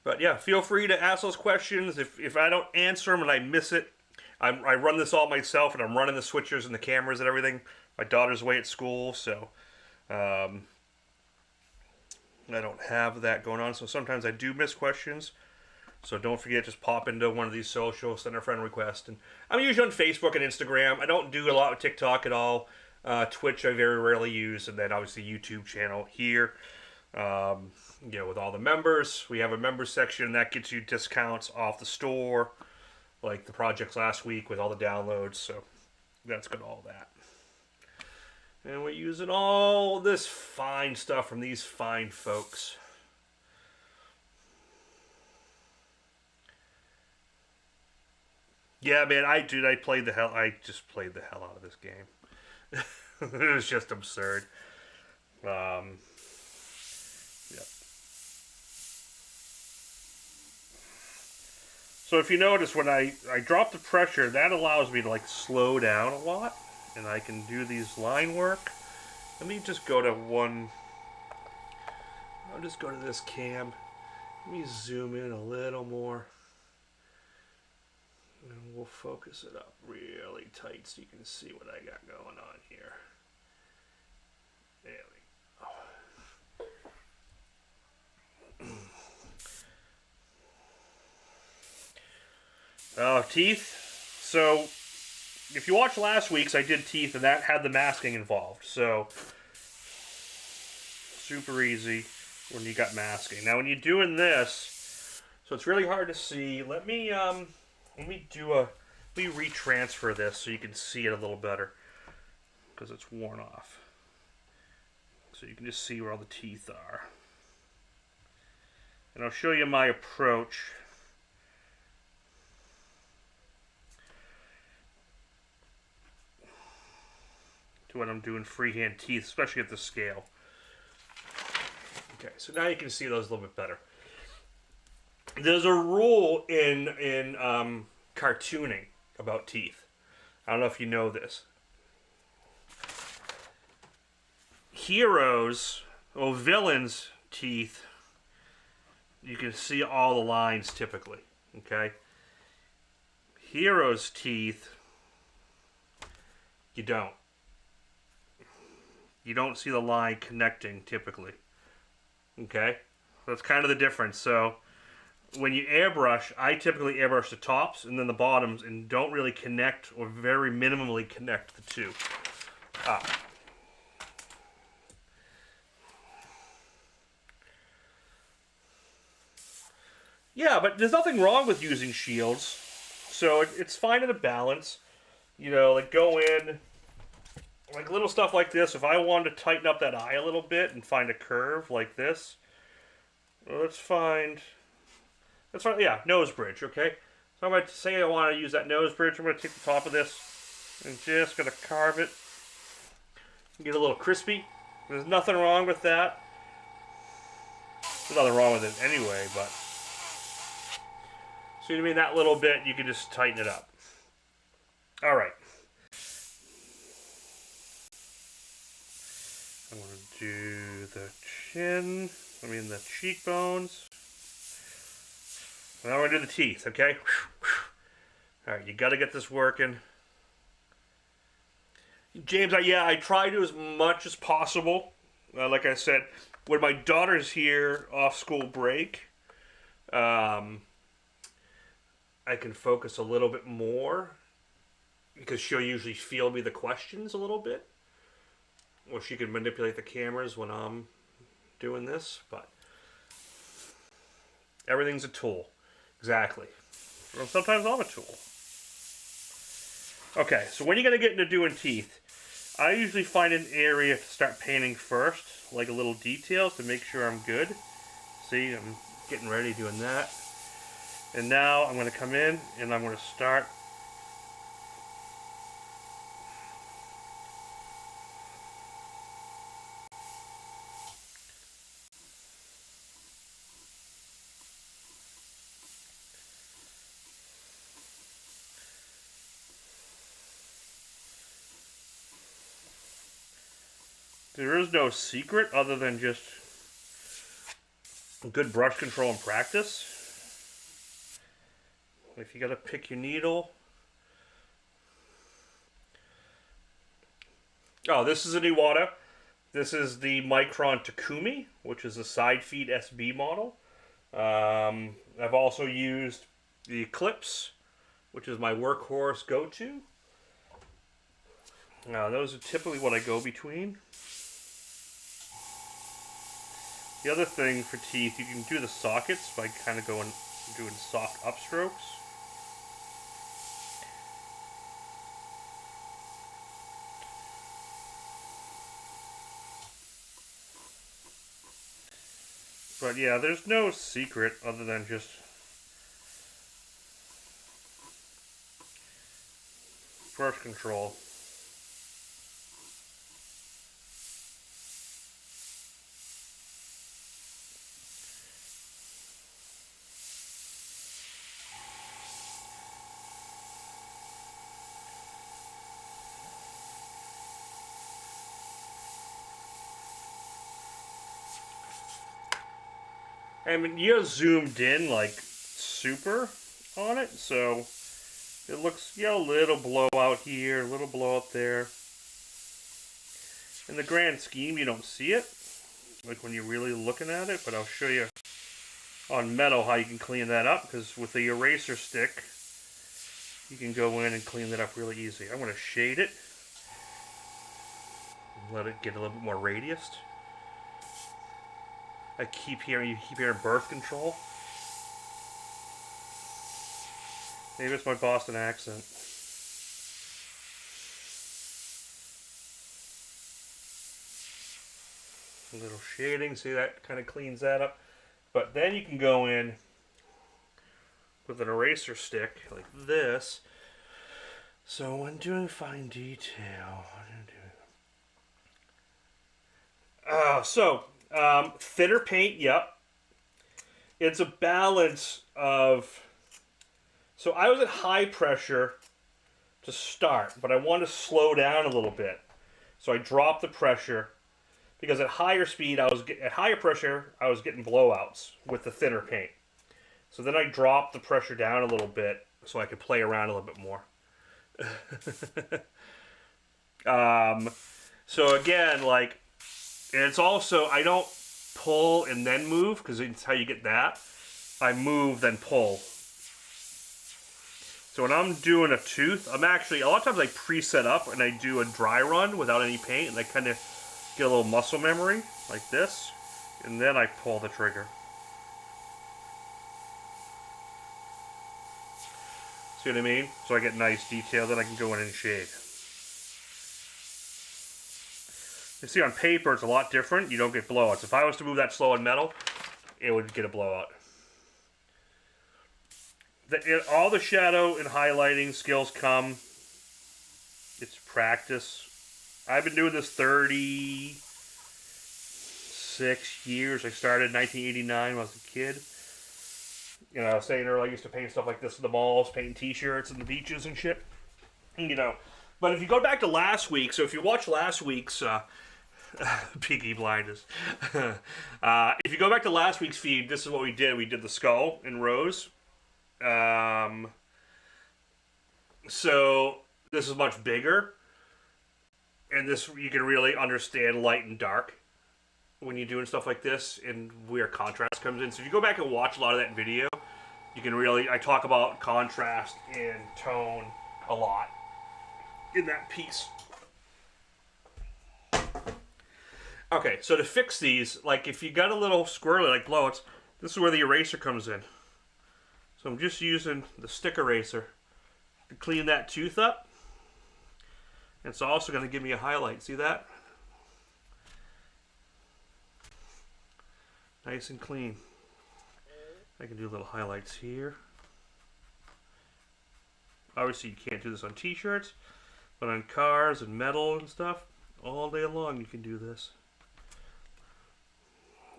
But yeah, feel free to ask those questions. If I don't answer them and I miss it, I run this all myself, and I'm running the switchers and the cameras and everything. My daughter's away at school, so I don't have that going on. So sometimes I do miss questions. So don't forget, just pop into one of these socials, send a friend request. And I'm usually on Facebook and Instagram. I don't do a lot with TikTok at all. Twitch I very rarely use, and then obviously YouTube channel here. With all the members, we have a members section that gets you discounts off the store, like the projects last week with all the downloads. So that's good, all that. And we're using all this fine stuff from these fine folks. Yeah, man, I just played the hell out of this game. It was just absurd. Yep. So if you notice, when I drop the pressure, that allows me to like slow down a lot, and I can do these line work. Let me just go to one. I'll just go to this cam. Let me zoom in a little more. And we'll focus it up really tight so you can see what I got going on here. There we go. Oh, teeth. So, if you watched last week's, I did teeth, and that had the masking involved. So, super easy when you got masking. Now, when you're doing this, so it's really hard to see. Let me retransfer this so you can see it a little better, because it's worn off. So you can just see where all the teeth are. And I'll show you my approach. To when I'm doing freehand teeth, especially at the scale. Okay, so now you can see those a little bit better. There's a rule in cartooning about teeth. I don't know if you know this. Heroes, or villains' teeth, you can see all the lines typically. Okay? Heroes' teeth, you don't. You don't see the line connecting typically. Okay? That's kind of the difference. So, when you airbrush, I typically airbrush the tops and then the bottoms and don't really connect or very minimally connect the two. Yeah, but there's nothing wrong with using shields. So it's fine in a balance. You know, like go in, like little stuff like this. If I wanted to tighten up that eye a little bit and find a curve like this, well, let's find, yeah, nose bridge, okay? So I'm going to say I want to use that nose bridge. I'm going to take the top of this and just going to carve it. Get a little crispy. There's nothing wrong with that. There's nothing wrong with it anyway, but... So you mean that little bit, you can just tighten it up. Alright. I'm going to do the chin, the cheekbones. Now we're going to do the teeth, okay? Alright, you got to get this working. James, I try to as much as possible. Like I said, when my daughter's here off school break, I can focus a little bit more because she'll usually field me the questions a little bit. Or she can manipulate the cameras when I'm doing this, but everything's a tool. Exactly. Well, sometimes I'm a tool. Okay, so when you're going to get into doing teeth, I usually find an area to start painting first, like a little details to make sure I'm good. See, I'm getting ready doing that. And now I'm going to come in and I'm going to start. There is no secret other than just good brush control and practice. If you got to pick your needle. Oh, this is a Iwata. This is the Micron Takumi, which is a side feed SB model. I've also used the Eclipse, which is my workhorse go-to. Now, those are typically what I go between. The other thing for teeth, you can do the sockets by kind of doing soft upstrokes. But yeah, there's no secret other than just brush control. I mean, you're zoomed in like super on it, so it looks, a little blowout here, a little blowout there. In the grand scheme, you don't see it, like when you're really looking at it, but I'll show you on metal how you can clean that up, because with the eraser stick, you can go in and clean that up really easy. I'm going to shade it, let it get a little bit more radiused. You keep hearing birth control. Maybe it's my Boston accent. A little shading, see, that kind of cleans that up. But then you can go in with an eraser stick like this. So when doing fine detail, thinner paint, yep. It's a balance of... So I was at high pressure to start, but I wanted to slow down a little bit. So I dropped the pressure, because at higher speed, at higher pressure, I was getting blowouts with the thinner paint. So then I dropped the pressure down a little bit so I could play around a little bit more. So again, like, and it's also, I don't pull and then move, because it's how you get that. I move, then pull. So when I'm doing a tooth, I'm actually, a lot of times I preset up and I do a dry run without any paint, and I kind of get a little muscle memory, like this, and then I pull the trigger. See what I mean? So I get nice detail, then I can go in and shade. You see on paper, it's a lot different. You don't get blowouts. If I was to move that slow on metal, it would get a blowout. All the shadow and highlighting skills come. It's practice. I've been doing this 36 years. I started in 1989 when I was a kid. You know, I was saying earlier, I used to paint stuff like this in the malls, painting t-shirts and the beaches and shit. You know, but if you go back to last week, so if you watch last week's Peaky Blinders, if you go back to last week's feed, this is what we did. We did the skull in rows. So this is much bigger, and this, you can really understand light and dark when you're doing stuff like this and where contrast comes in. So if you go back and watch a lot of that video, you can really, I talk about contrast and tone a lot in that piece. Okay, so to fix these, like if you got a little squirrely like blowouts, this is where the eraser comes in. So I'm just using the stick eraser to clean that tooth up. And it's also going to give me a highlight. See that? Nice and clean. I can do little highlights here. Obviously you can't do this on t-shirts, but on cars and metal and stuff, all day long you can do this.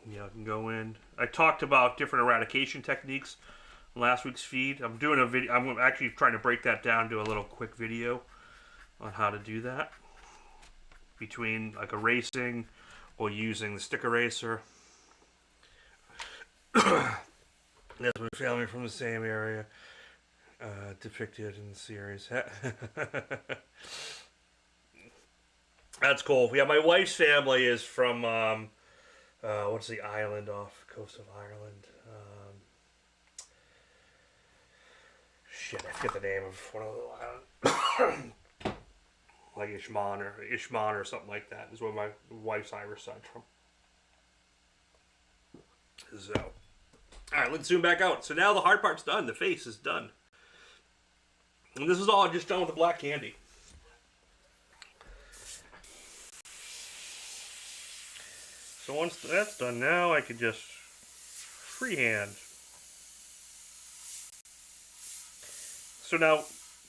Yeah, I can go in. I talked about different eradication techniques in last week's feed. I'm doing a video. I'm actually trying to break that down, do a little quick video on how to do that. Between like erasing or using the stick eraser. That's my family from the same area, depicted in the series. That's cool. Yeah, my wife's family is from, what's the island off the coast of Ireland? Shit, I forget the name of one of the islands. Like Ishman or something like that is where my wife's Irish side's from. So, alright, let's zoom back out. So now the hard part's done. The face is done. And this is all just done with the black candy. So once that's done, now I can just freehand. So now,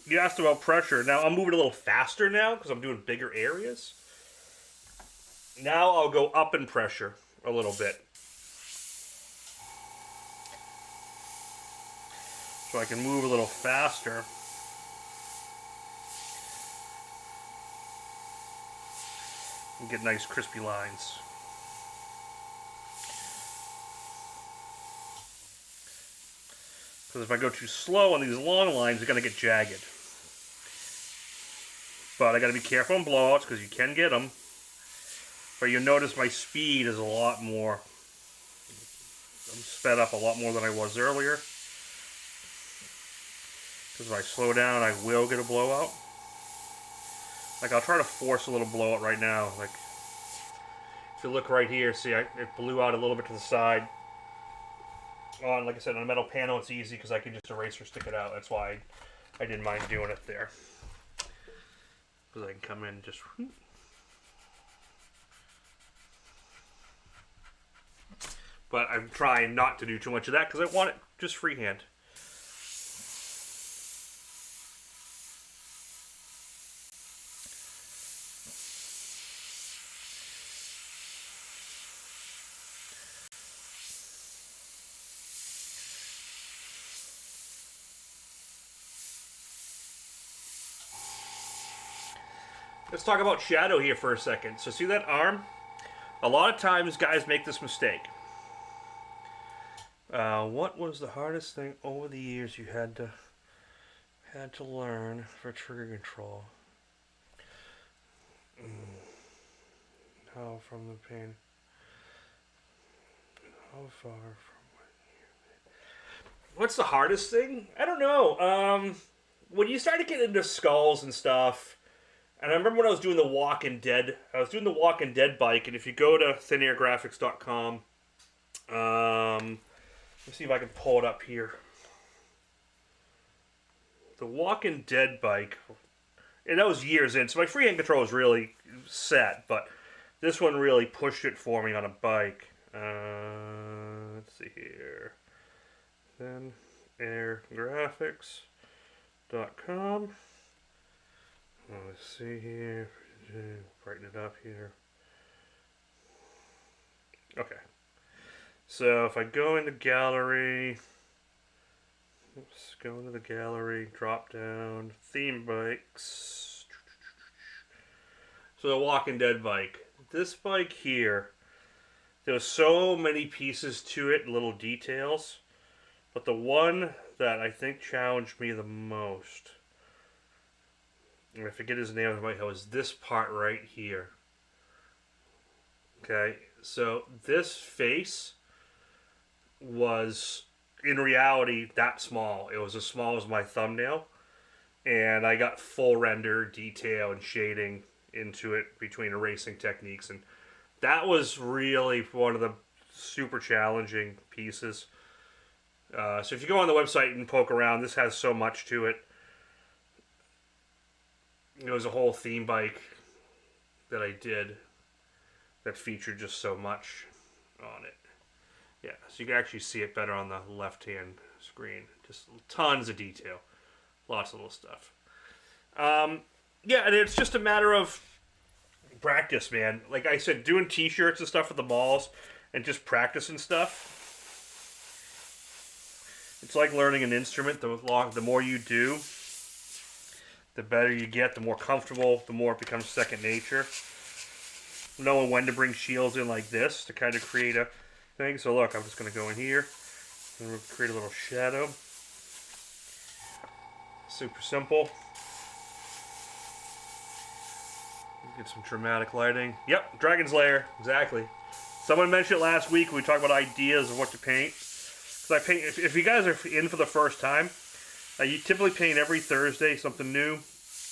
you asked about pressure. Now I'm moving a little faster now because I'm doing bigger areas. Now I'll go up in pressure a little bit. So I can move a little faster. And get nice crispy lines. Because if I go too slow on these long lines, they're going to get jagged. But I got to be careful on blowouts because you can get them. But you'll notice my speed is a lot more. I'm sped up a lot more than I was earlier. Because if I slow down, I will get a blowout. Like, I'll try to force a little blowout right now. Like, if you look right here, see, it blew out a little bit to the side. On, like I said, on a metal panel, it's easy because I can just erase or stick it out. That's why I didn't mind doing it there. Because I can come in and just... But I'm trying not to do too much of that because I want it just freehand. Let's talk about shadow here for a second. So see that arm? A lot of times guys make this mistake. What was the hardest thing over the years you had to learn for trigger control? How from the pain? How far from? What's the hardest thing? I don't know. When you start to get into skulls and stuff. And I remember when I was doing the Walking Dead, bike, and if you go to thinairgraphics.com, let's see if I can pull it up here. The Walking Dead bike, and that was years in, so my freehand control was really set, but this one really pushed it for me on a bike. Let's see here. Then airgraphics.com. Let's see here. Brighten it up here. Okay. So if I go into gallery, go into the gallery, drop down, theme bikes. So the Walking Dead bike. This bike here, there's so many pieces to it, little details. But the one that I think challenged me the most, I forget his name, was this part right here. Okay, so this face was, in reality, that small. It was as small as my thumbnail. And I got full render, detail, and shading into it between erasing techniques. And that was really one of the super challenging pieces. So if you go on the website and poke around, this has so much to it. It was a whole theme bike that I did that featured just so much on it. Yeah, so you can actually see it better on the left-hand screen. Just tons of detail. Lots of little stuff. Yeah, and it's just a matter of practice, man. Like I said, doing t-shirts and stuff at the malls and just practicing stuff. It's like learning an instrument. The more you do, the better you get, the more comfortable, the more it becomes second nature. Knowing when to bring shields in like this to kind of create a thing. So look, I'm just going to go in here and we'll create a little shadow. Super simple. Get some dramatic lighting. Yep, Dragon's Lair, exactly. Someone mentioned it last week when we talked about ideas of what to paint. Because I paint, if you guys are in for the first time, you typically paint every Thursday something new,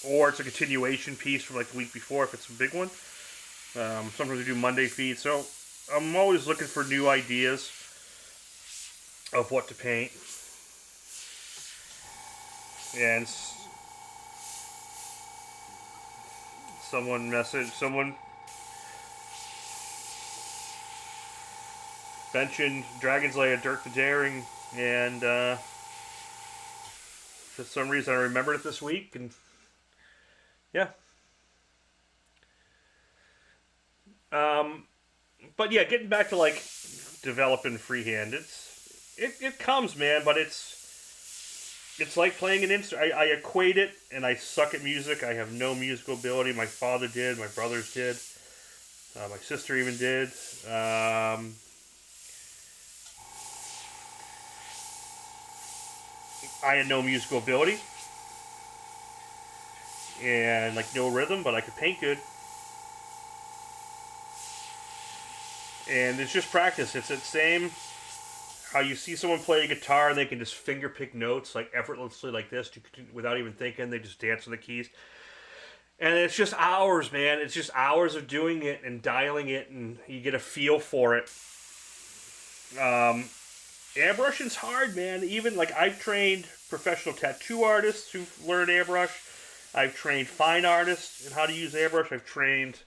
or it's a continuation piece from like the week before if it's a big one. Sometimes we do Monday feeds, so I'm always looking for new ideas of what to paint. And someone mentioned Dragon's Lair, Dirk the Daring, and For some reason I remembered it this week, and yeah. But yeah, getting back to like developing freehand, it comes, man, but it's like playing an instrument. I equate it, and I suck at music. I have no musical ability. My father did, my brothers did, my sister even did. I had no musical ability and like no rhythm, but I could paint good. And it's just practice. It's the same how you see someone play a guitar and they can just finger pick notes like effortlessly like this without even thinking. They just dance on the keys. And it's just hours, man. It's just hours of doing it and dialing it, and you get a feel for it. Airbrushing's hard, man. Even like I've trained professional tattoo artists who learn airbrush. I've trained fine artists in how to use airbrush. I've trained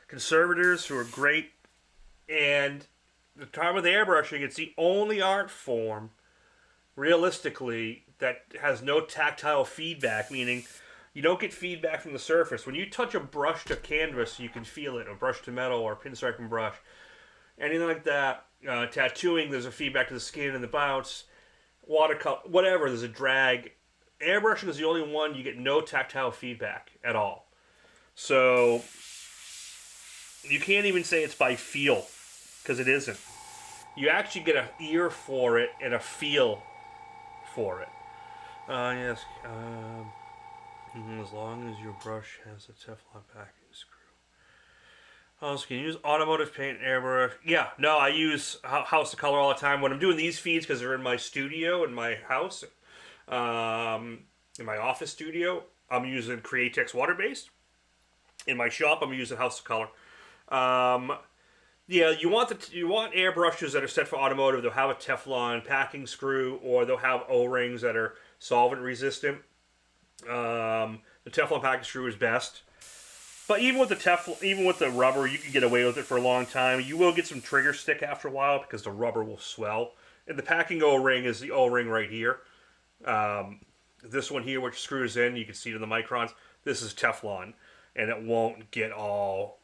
conservators who are great. And the time with airbrushing, it's the only art form, realistically, that has no tactile feedback, meaning you don't get feedback from the surface. When you touch a brush to canvas, you can feel it, or brush to metal, or pinstriping brush. Anything like that. Tattooing, there's a feedback to the skin and the bounce. Watercolor, whatever, there's a drag. Airbrushing is the only one you get no tactile feedback at all. So you can't even say it's by feel, because it isn't. You actually get an ear for it and a feel for it. Yes. As long as your brush has a Teflon backing screw. Also, can you use automotive paint airbrush? Yeah, no, I use House of Color all the time. When I'm doing these feeds, because they're in my studio, in my house, in my office studio, I'm using Createx water-based. In my shop, I'm using House of Color. Yeah, you want airbrushes that are set for automotive. They'll have a Teflon packing screw, or they'll have O-rings that are solvent resistant. The Teflon packing screw is best. But even with the rubber, you can get away with it for a long time. You will get some trigger stick after a while because the rubber will swell. And the packing O-ring is the O-ring right here. This one here, which screws in, you can see it in the microns. This is Teflon, and it won't get all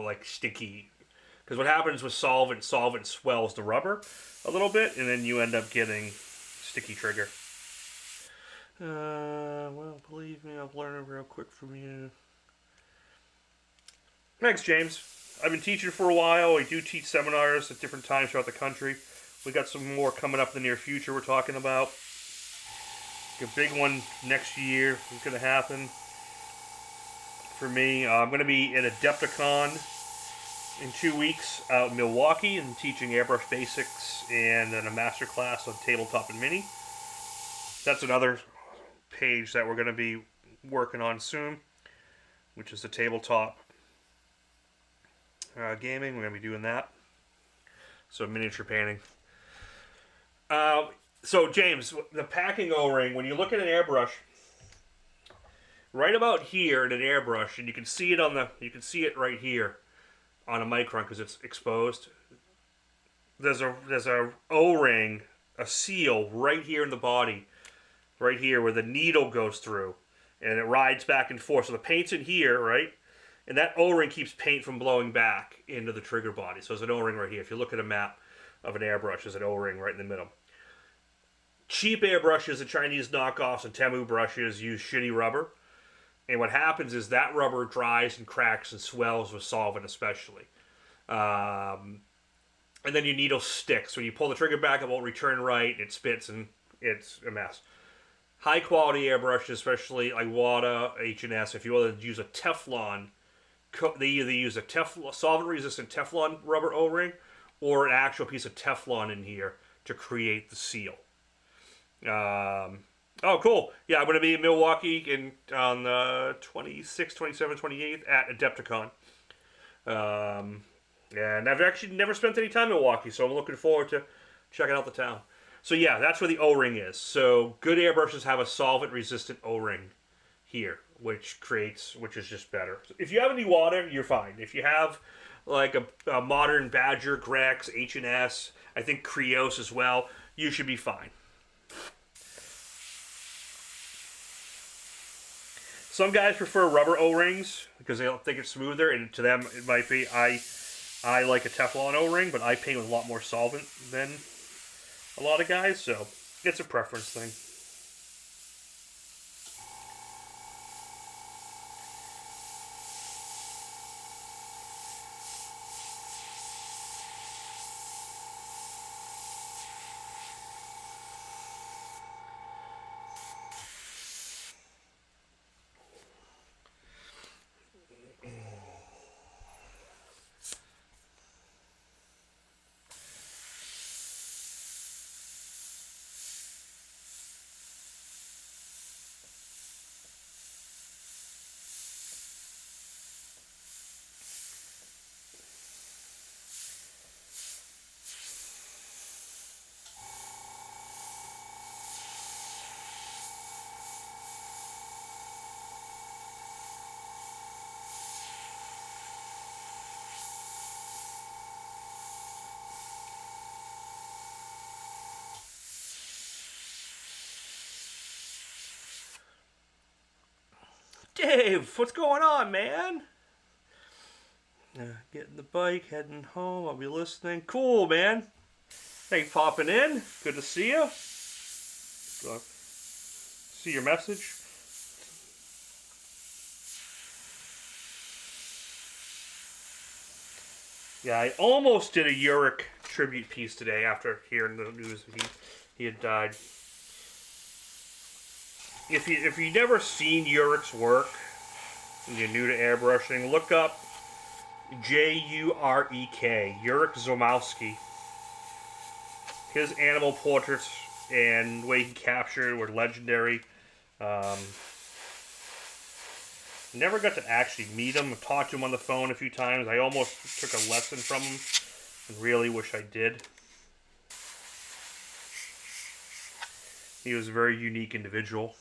like sticky. Because what happens with solvent swells the rubber a little bit, and then you end up getting sticky trigger. Well, believe me, I've learned real quick from you. Thanks, James. I've been teaching for a while. I do teach seminars at different times throughout the country. We got some more coming up in the near future we're talking about. A big one next year is going to happen for me. I'm going to be at Adepticon in 2 weeks out in Milwaukee and teaching airbrush basics and then a master class on tabletop and mini. That's another page that we're going to be working on soon, which is the tabletop gaming. We're going to be doing that. So miniature painting. So James, the packing O-ring, when you look at an airbrush, right about here in an airbrush, and you can see it right here on a micron because it's exposed. There's a O-ring, a seal right here in the body. Right here where the needle goes through and it rides back and forth. So the paint's in here, right? And that O-ring keeps paint from blowing back into the trigger body. So there's an O-ring right here. If you look at a map of an airbrush, there's an O-ring right in the middle. Cheap airbrushes, the Chinese knockoffs and Temu brushes use shitty rubber. And what happens is that rubber dries and cracks and swells with solvent especially. And then your needle sticks. When you pull the trigger back, it won't return right. It spits and it's a mess. High quality airbrushes, especially like Wada, H&S, if you want to use a Teflon, they either use a solvent resistant Teflon rubber O-ring or an actual piece of Teflon in here to create the seal. Oh, cool. Yeah, I'm going to be in Milwaukee on the 26th, 27th, 28th at Adepticon. And I've actually never spent any time in Milwaukee, so I'm looking forward to checking out the town. So yeah, that's where the O-ring is. So good airbrushes have a solvent-resistant O-ring here, which is just better. If you have any water, you're fine. If you have like a modern Badger, Grex, H&S, I think Krios as well, you should be fine. Some guys prefer rubber O-rings because they don't think it's smoother, and to them it might be. I like a Teflon O-ring, but I paint with a lot more solvent than a lot of guys, so it's a preference thing. Dave, what's going on, man? Getting the bike, heading home. I'll be listening. Cool, man. Thanks for popping in. Good to see you. See your message. Yeah, I almost did a Uric tribute piece today after hearing the news that he had died. If you've never seen Uric's work and you're new to airbrushing, look up Jurek, Uric Zomowski. His animal portraits and the way he captured were legendary. Never got to actually meet him. I've talked to him on the phone a few times. I almost took a lesson from him and really wish I did. He was a very unique individual.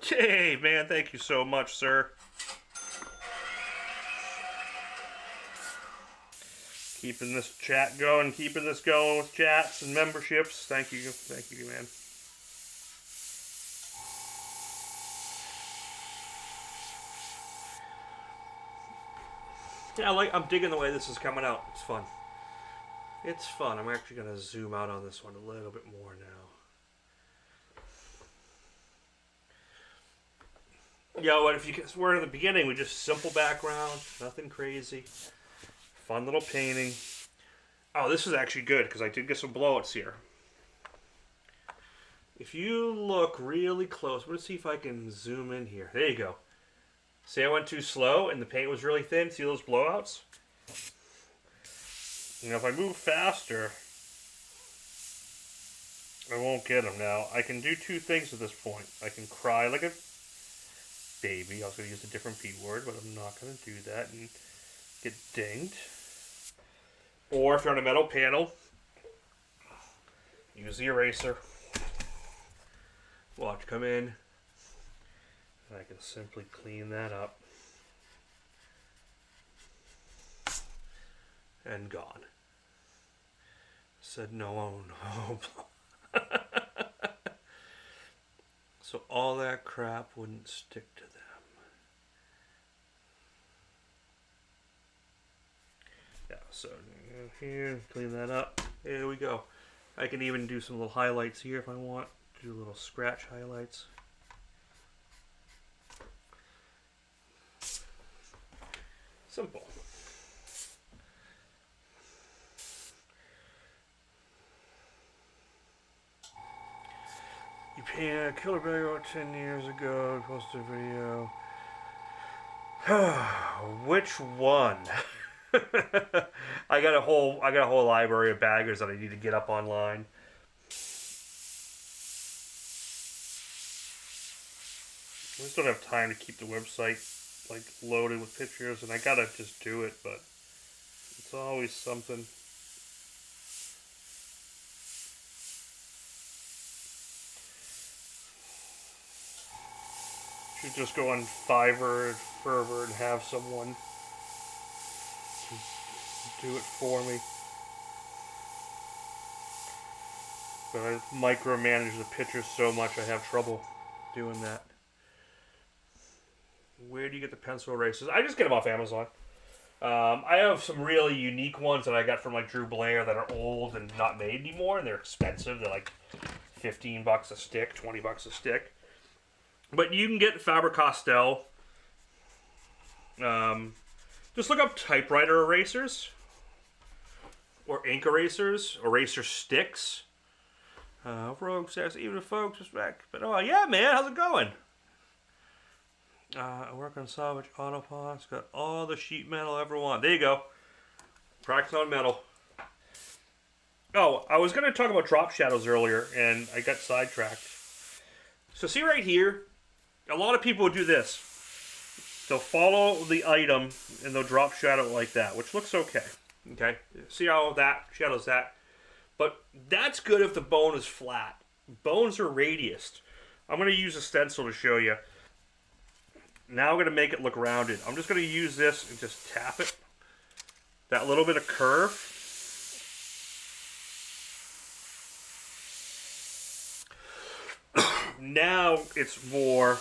Hey, man, thank you so much, sir. Keeping this chat going, keeping this going with chats and memberships. Thank you, man. Yeah, I'm digging the way this is coming out. It's fun. It's fun. I'm actually going to zoom out on this one a little bit more now. Yeah, what if you we're in the beginning with just simple background, nothing crazy. Fun little painting. Oh, this is actually good because I did get some blowouts here. If you look really close, I'm going to see if I can zoom in here. There you go. See, I went too slow and the paint was really thin. See those blowouts? You know, if I move faster, I won't get them. Now, I can do two things at this point. I can cry like a baby. I was going to use a different P word, but I'm not going to do that and get dinged. Or if you're on a metal panel, use the eraser. Watch, come in. And I can simply clean that up. And gone. Said no, oh no. So all that crap wouldn't stick to them. Yeah, so here, clean that up. Here we go. I can even do some little highlights here if I want. Do little scratch highlights. Simple. You painted a killer bear about 10 years ago. Posted a video. Which one? I got a whole library of baggers that I need to get up online. I just don't have time to keep the website like loaded with pictures, and I gotta just do it, but it's always something. Should just go on Fiverr and Fervor and have someone do it for me. But I micromanage the pictures so much I have trouble doing that. Where do you get the pencil erasers? I just get them off Amazon. I have some really unique ones that I got from like Drew Blair that are old and not made anymore, and they're expensive. They're like $15 a stick, $20 a stick. But you can get Faber-Castell. Just look up typewriter erasers or ink erasers, eraser sticks. Rogue says, even if folks is back. But oh yeah, man, how's it going? I work on salvage auto parts. Got all the sheet metal I ever want. There you go. Practice on metal. Oh, I was going to talk about drop shadows earlier, and I got sidetracked. So see right here, a lot of people do this. They'll follow the item, and they'll drop shadow like that, which looks okay. Okay, see how that shadows that? But that's good if the bone is flat. Bones are radiused. I'm going to use a stencil to show you. Now I'm going to make it look rounded. I'm just going to use this and just tap it. That little bit of curve. Now it's more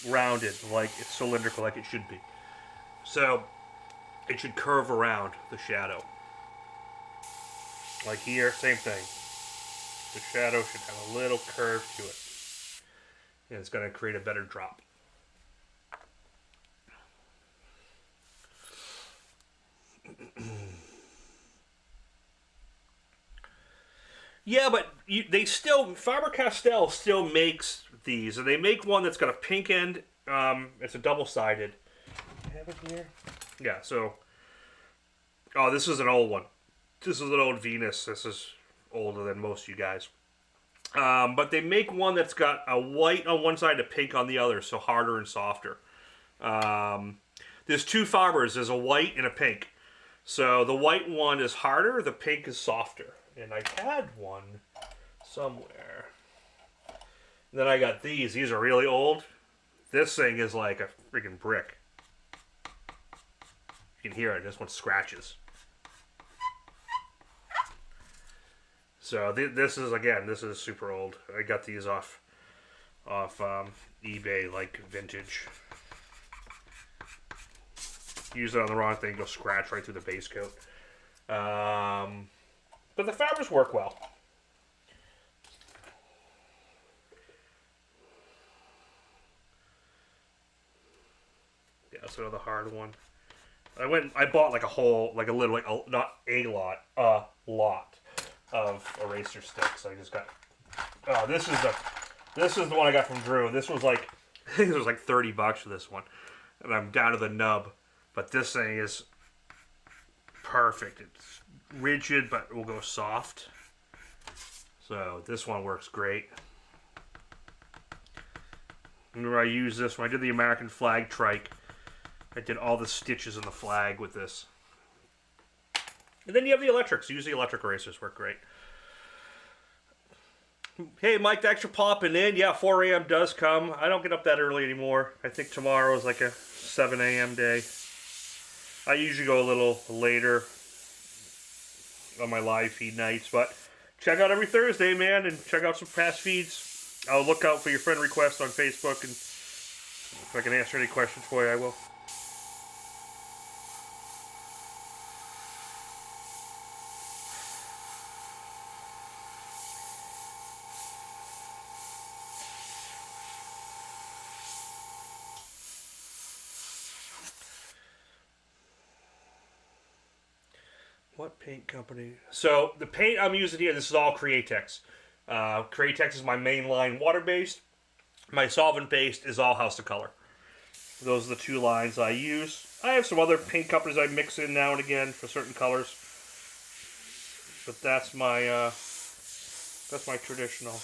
rounded, like it's cylindrical, like it should be. So it should curve around the shadow. Like here, same thing. The shadow should have a little curve to it. And it's going to create a better drop. Yeah, but Faber-Castell still makes these, and they make one that's got a pink end. It's a double-sided. Have it here? Yeah. So, oh, this is an old one. This is an old Venus. This is older than most of you guys. But they make one that's got a white on one side, a pink on the other, so harder and softer. There's two Fabers. There's a white and a pink. So the white one is harder, the pink is softer. And I had one somewhere. And then I got these. These are really old. This thing is like a freaking brick. You can hear it. This one scratches. So this is, again, this is super old. I got these off eBay, like vintage. Use it on the wrong thing, go scratch right through the base coat. But the Fabers work well. Yeah, that's another hard one. I bought like not a lot, a lot of eraser sticks. I just got. Oh, this is the one I got from Drew. This was like, I think it was like $30 for this one, and I'm down to the nub. But this thing is perfect. It's rigid, but it will go soft. So this one works great. Remember, I used this when I did the American flag trike. I did all the stitches in the flag with this. And then you have the electrics. Use the electric erasers, work great. Hey, Mike, thanks for popping in. Yeah, 4 a.m. does come. I don't get up that early anymore. I think tomorrow is like a 7 a.m. day. I usually go a little later on my live feed nights, but check out every Thursday, man, and check out some past feeds. I'll look out for your friend requests on Facebook, and if I can answer any questions for you, I will. What paint company? So the paint I'm using here, this is all Createx. Createx is my main line water-based. My solvent-based is all House of Color. Those are the two lines I use. I have some other paint companies I mix in now and again for certain colors. But that's my traditional.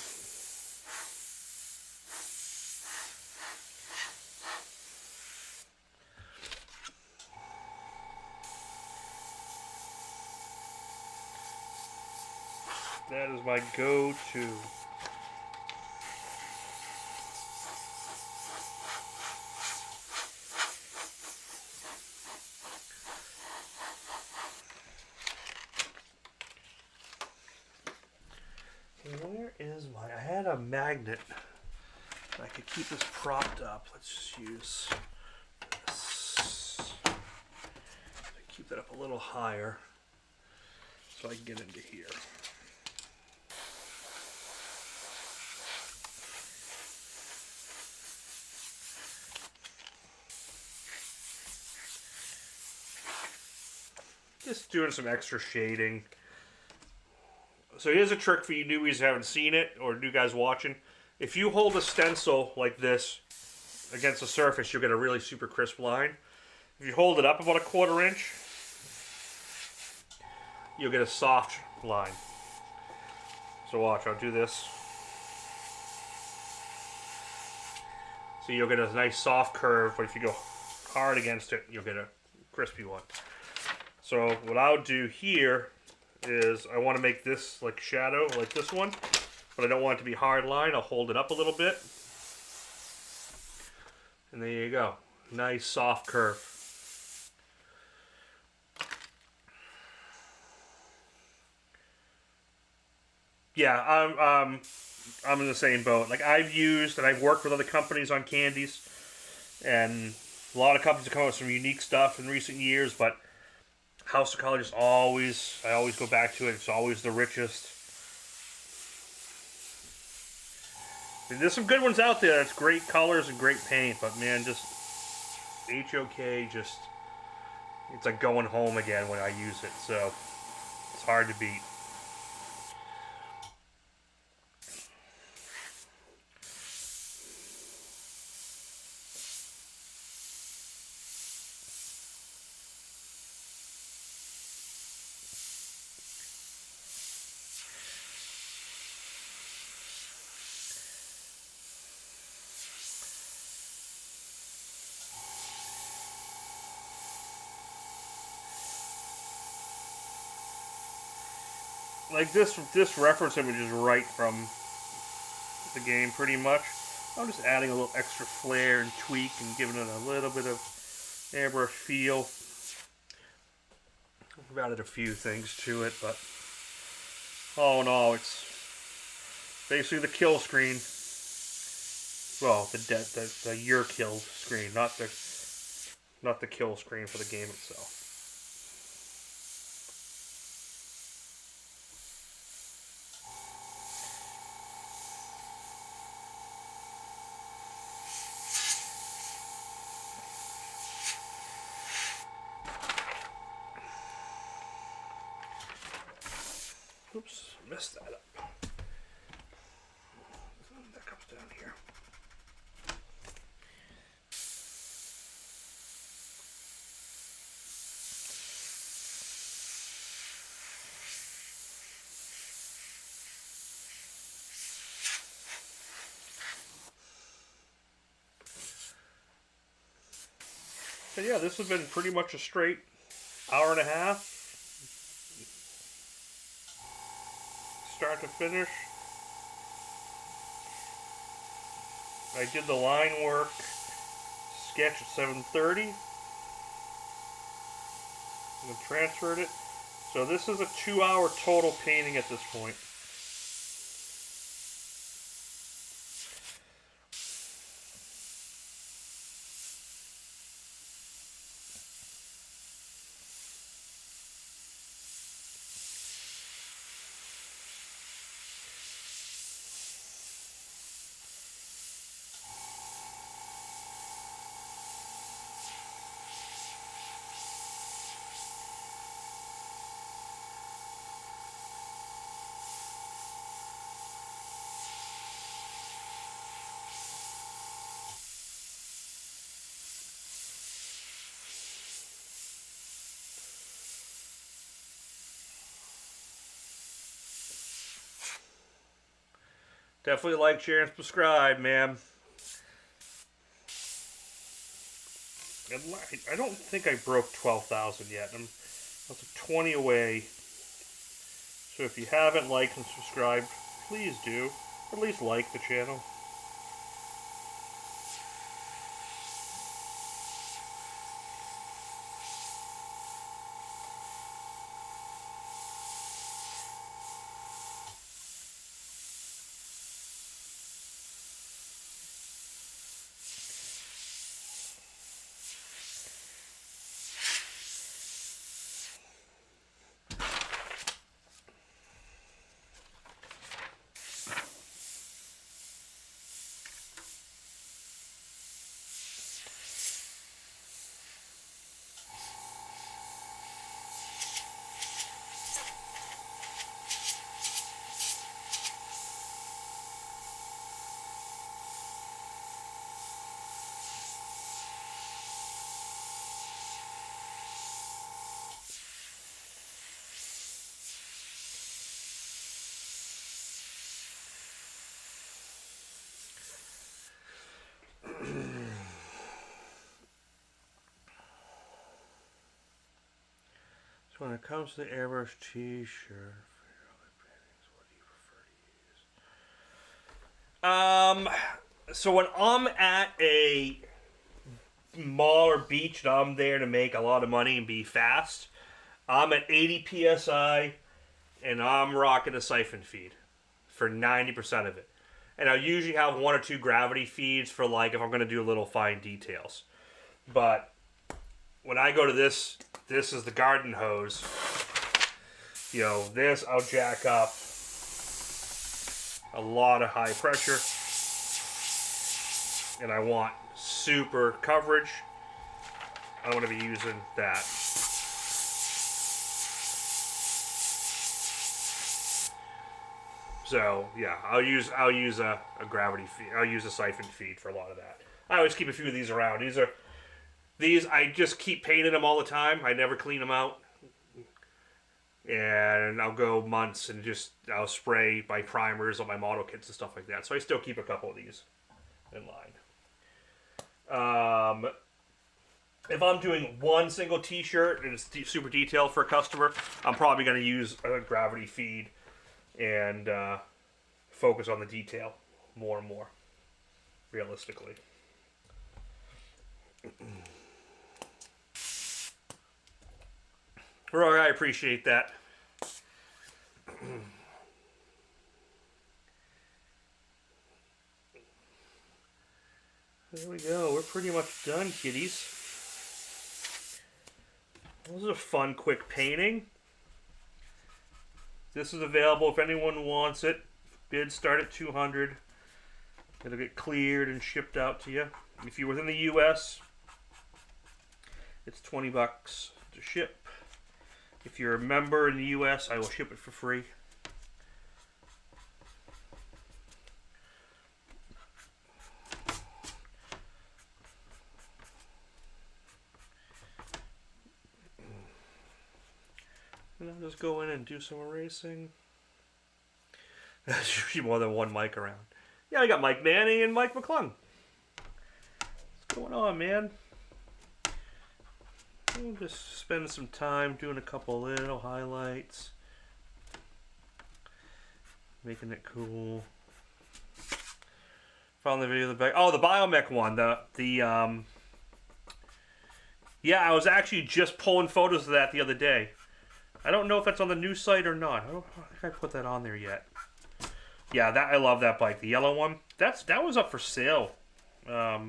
That is my go-to. Where is my... I had a magnet. I could keep this propped up. Let's just use Keep that up a little higher so I can get into here. Just doing some extra shading. So here's a trick for you newbies who haven't seen it, or new guys watching. If you hold a stencil like this against the surface, you'll get a really super crisp line. If you hold it up about a 1/4 inch, you'll get a soft line. So watch, I'll do this. So you'll get a nice soft curve, but if you go hard against it, you'll get a crispy one. So what I'll do here is I want to make this like shadow, like this one, but I don't want it to be hard line. I'll hold it up a little bit. And there you go. Nice soft curve. Yeah, I'm in the same boat. Like I've used and I've worked with other companies on candies, and a lot of companies have come up with some unique stuff in recent years, but House of Color just I always go back to it. It's always the richest. And there's some good ones out there. That's great colors and great paint, but man, just HOK, just it's like going home again when I use it. So it's hard to beat. Like this reference image is right from the game pretty much. I'm just adding a little extra flair and tweak and giving it a little bit of airbrush feel. I've added a few things to it, but all in all, it's basically the kill screen. Well, the you're killed screen, not the kill screen for the game itself. Oops, messed that up. That comes down here. So yeah, this has been pretty much a straight hour and a half. Start to finish. I did the line work sketch at 7:30 and transferred it. So this is a 2-hour total painting at this point. Definitely like, share, and subscribe, man. I don't think I broke 12,000 yet. I'm 20 away. So if you haven't liked and subscribed, please do. Or at least like the channel. when it comes to the airbrush t-shirt, what do you prefer to use? So when I'm at a mall or beach and I'm there to make a lot of money and be fast, I'm at 80 psi and I'm rocking a siphon feed for 90% of it. And I'll usually have 1 or 2 gravity feeds for like if I'm going to do little fine details. But when I go to this is the garden hose. You know, this I'll jack up a lot of high pressure. And I want super coverage. I'm going to be using that. So yeah, I'll use a gravity feed. I'll use a siphon feed for a lot of that. I always keep a few of these around. These I just keep painting them all the time. I never clean them out, and I'll go months and I'll spray my primers on my model kits and stuff like that. So I still keep a couple of these in line. If I'm doing one single t-shirt and it's super detailed for a customer, I'm probably going to use a gravity feed and focus on the detail more and more, realistically. Roy, I appreciate that. There we go. We're pretty much done, kiddies. This is a fun, quick painting. This is available if anyone wants it. Bids start at $200. It'll get cleared and shipped out to you. If you're within the U.S., it's $20 to ship. If you're a member in the U.S., I will ship it for free. And I'll just go in and do some erasing. There's usually more than one mic around. Yeah, I got Mike Manning and Mike McClung. What's going on, man? We'll just spend some time doing a couple little highlights. Making it cool. Found the video of the back. Oh, the Biomech one. Yeah, I was actually just pulling photos of that the other day. I don't know if that's on the new site or not. I don't think I put that on there yet. Yeah, I love that bike. The yellow one. That was up for sale. A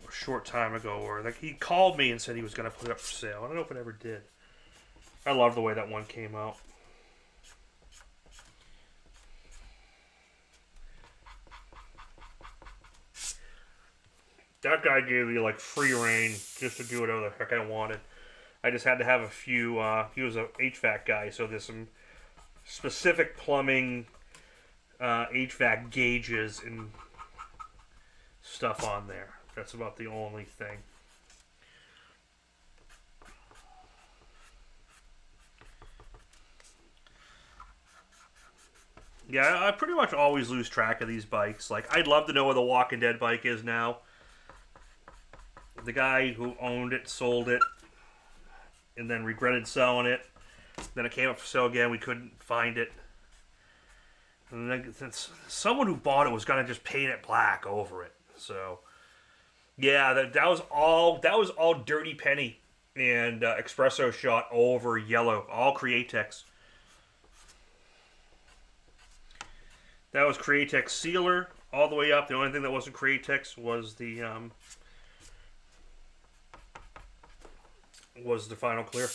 short time ago, or like he called me and said he was going to put it up for sale. I don't know if it ever did. I love the way that one came out. That guy gave me like free reign just to do whatever the heck I wanted. I just had to have a few, he was an HVAC guy, so there's some specific plumbing HVAC gauges and stuff on there. That's about the only thing. Yeah, I pretty much always lose track of these bikes. Like, I'd love to know where the Walking Dead bike is now. The guy who owned it sold it and then regretted selling it. Then it came up for sale again. We couldn't find it. And then someone who bought it was going to just paint it black over it. So, yeah, that was all Dirty Penny and espresso shot over yellow. All Createx. That was Createx sealer all the way up. The only thing that wasn't Createx was the final clear.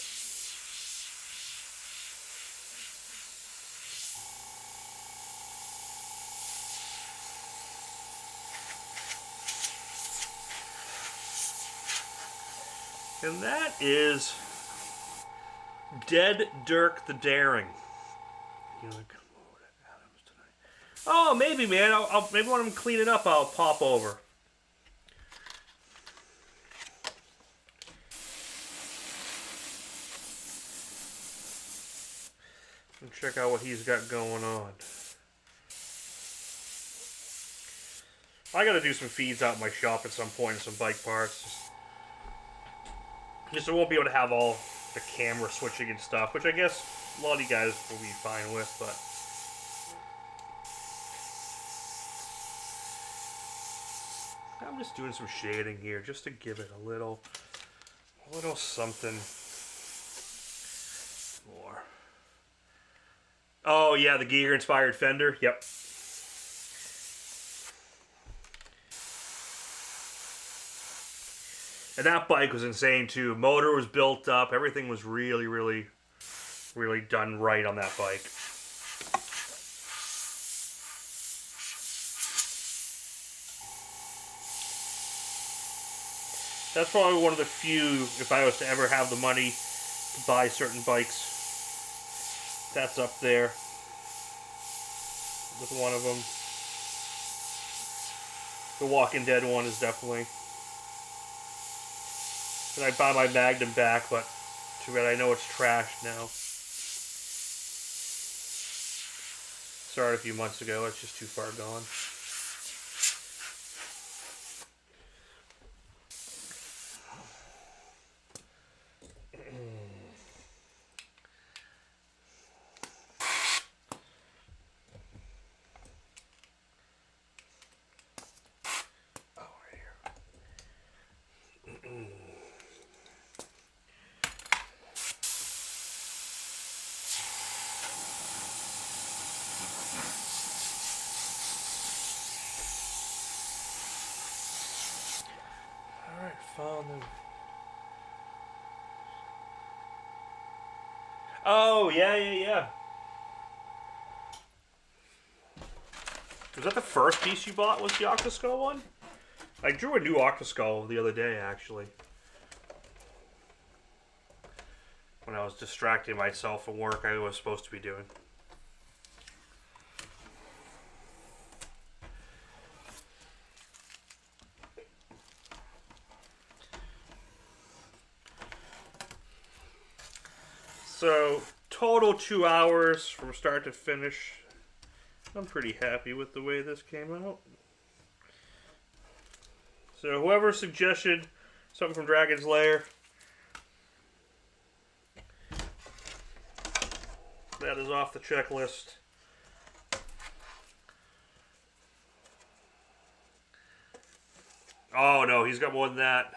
And that is Dead Dirk the Daring. Oh, maybe, man. Maybe when I'm cleaning up, I'll pop over. And check out what he's got going on. I gotta do some feeds out in my shop at some point, some bike parts. Just so I won't be able to have all the camera switching and stuff, which I guess a lot of you guys will be fine with, but I'm just doing some shading here just to give it a little something more. Oh yeah, the Giger inspired fender. Yep. And that bike was insane too. Motor was built up. Everything was really, really, really done right on that bike. That's probably one of the few, if I was to ever have the money to buy certain bikes, that's up there with one of them. The Walking Dead one is definitely. And I buy my Magnum back, but too bad I know it's trashed now. Started a few months ago, it's just too far gone. Found them. Oh, yeah. Was that the first piece you bought, was the Octoskull one? I drew a new Octoskull the other day, actually. When I was distracting myself from work I was supposed to be doing. So, total 2 hours from start to finish. I'm pretty happy with the way this came out. So, whoever suggested something from Dragon's Lair, that is off the checklist. Oh no, he's got more than that.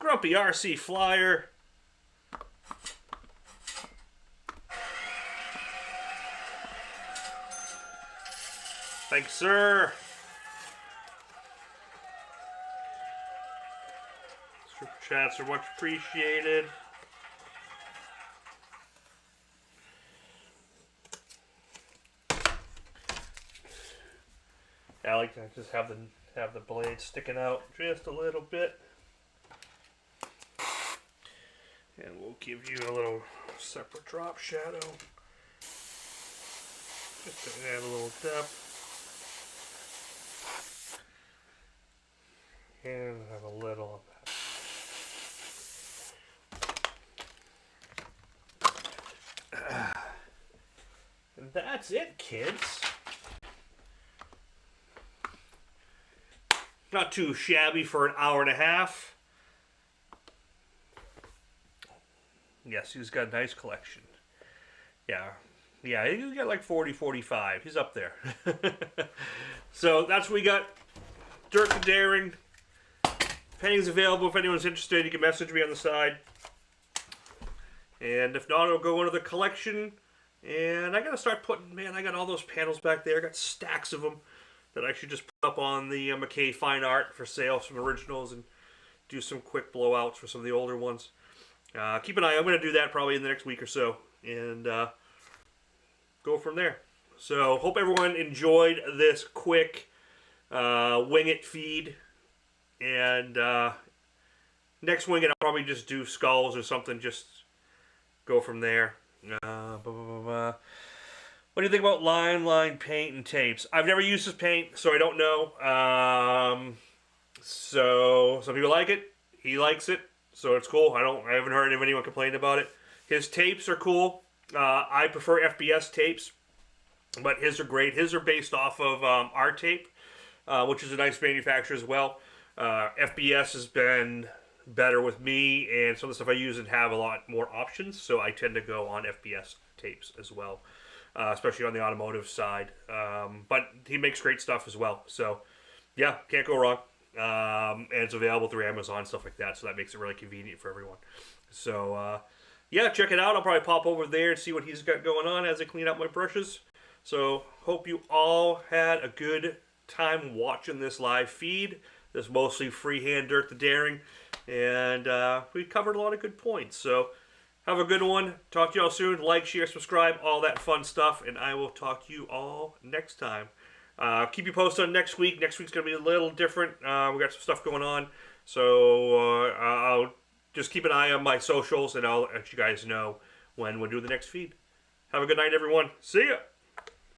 Grumpy RC Flyer. Thanks, sir. Super chats are much appreciated. I like to just have the blade sticking out just a little bit. And we'll give you a little separate drop shadow. Just to add a little depth. And have a little of that. And that's it, kids. Not too shabby for an hour and a half. Yes, he's got a nice collection. Yeah, he's got like 40, 45. He's up there. So that's what we got. Dirk the Daring. Painting's available if anyone's interested. You can message me on the side. And if not, it'll go into the collection. And I gotta start putting, man, I got all those panels back there. I got stacks of them that I should just put up on the McKay Fine Art for sale, some originals, and do some quick blowouts for some of the older ones. Keep an eye. I'm going to do that probably in the next week or so, and go from there. So, hope everyone enjoyed this quick Wing It feed. And next Wing It, I'll probably just do skulls or something, just go from there. What do you think about line paint and tapes? I've never used this paint, so I don't know. So some people like it. He likes it, so it's cool. I haven't heard of anyone complain about it. His tapes are cool. I prefer FBS tapes, but his are great. His are based off of R tape, which is a nice manufacturer as well. FBS has been better with me, and some of the stuff I use and have a lot more options, so I tend to go on FBS tapes as well, especially on the automotive side. But he makes great stuff as well, so yeah, can't go wrong. And it's available through Amazon, stuff like that, so that makes it really convenient for everyone. So yeah, check it out. I'll probably pop over there and see what he's got going on as I clean out my brushes. So hope you all had a good time watching this live feed. This mostly freehand Dirk the Daring, and we covered a lot of good points. So have a good one. Talk to y'all soon. Like, share, subscribe, all that fun stuff, and I will talk to you all next time. Keep you posted on next week. Next week's going to be a little different. We got some stuff going on, so I'll just keep an eye on my socials, and I'll let you guys know when we'll do the next feed. Have a good night, everyone. See ya!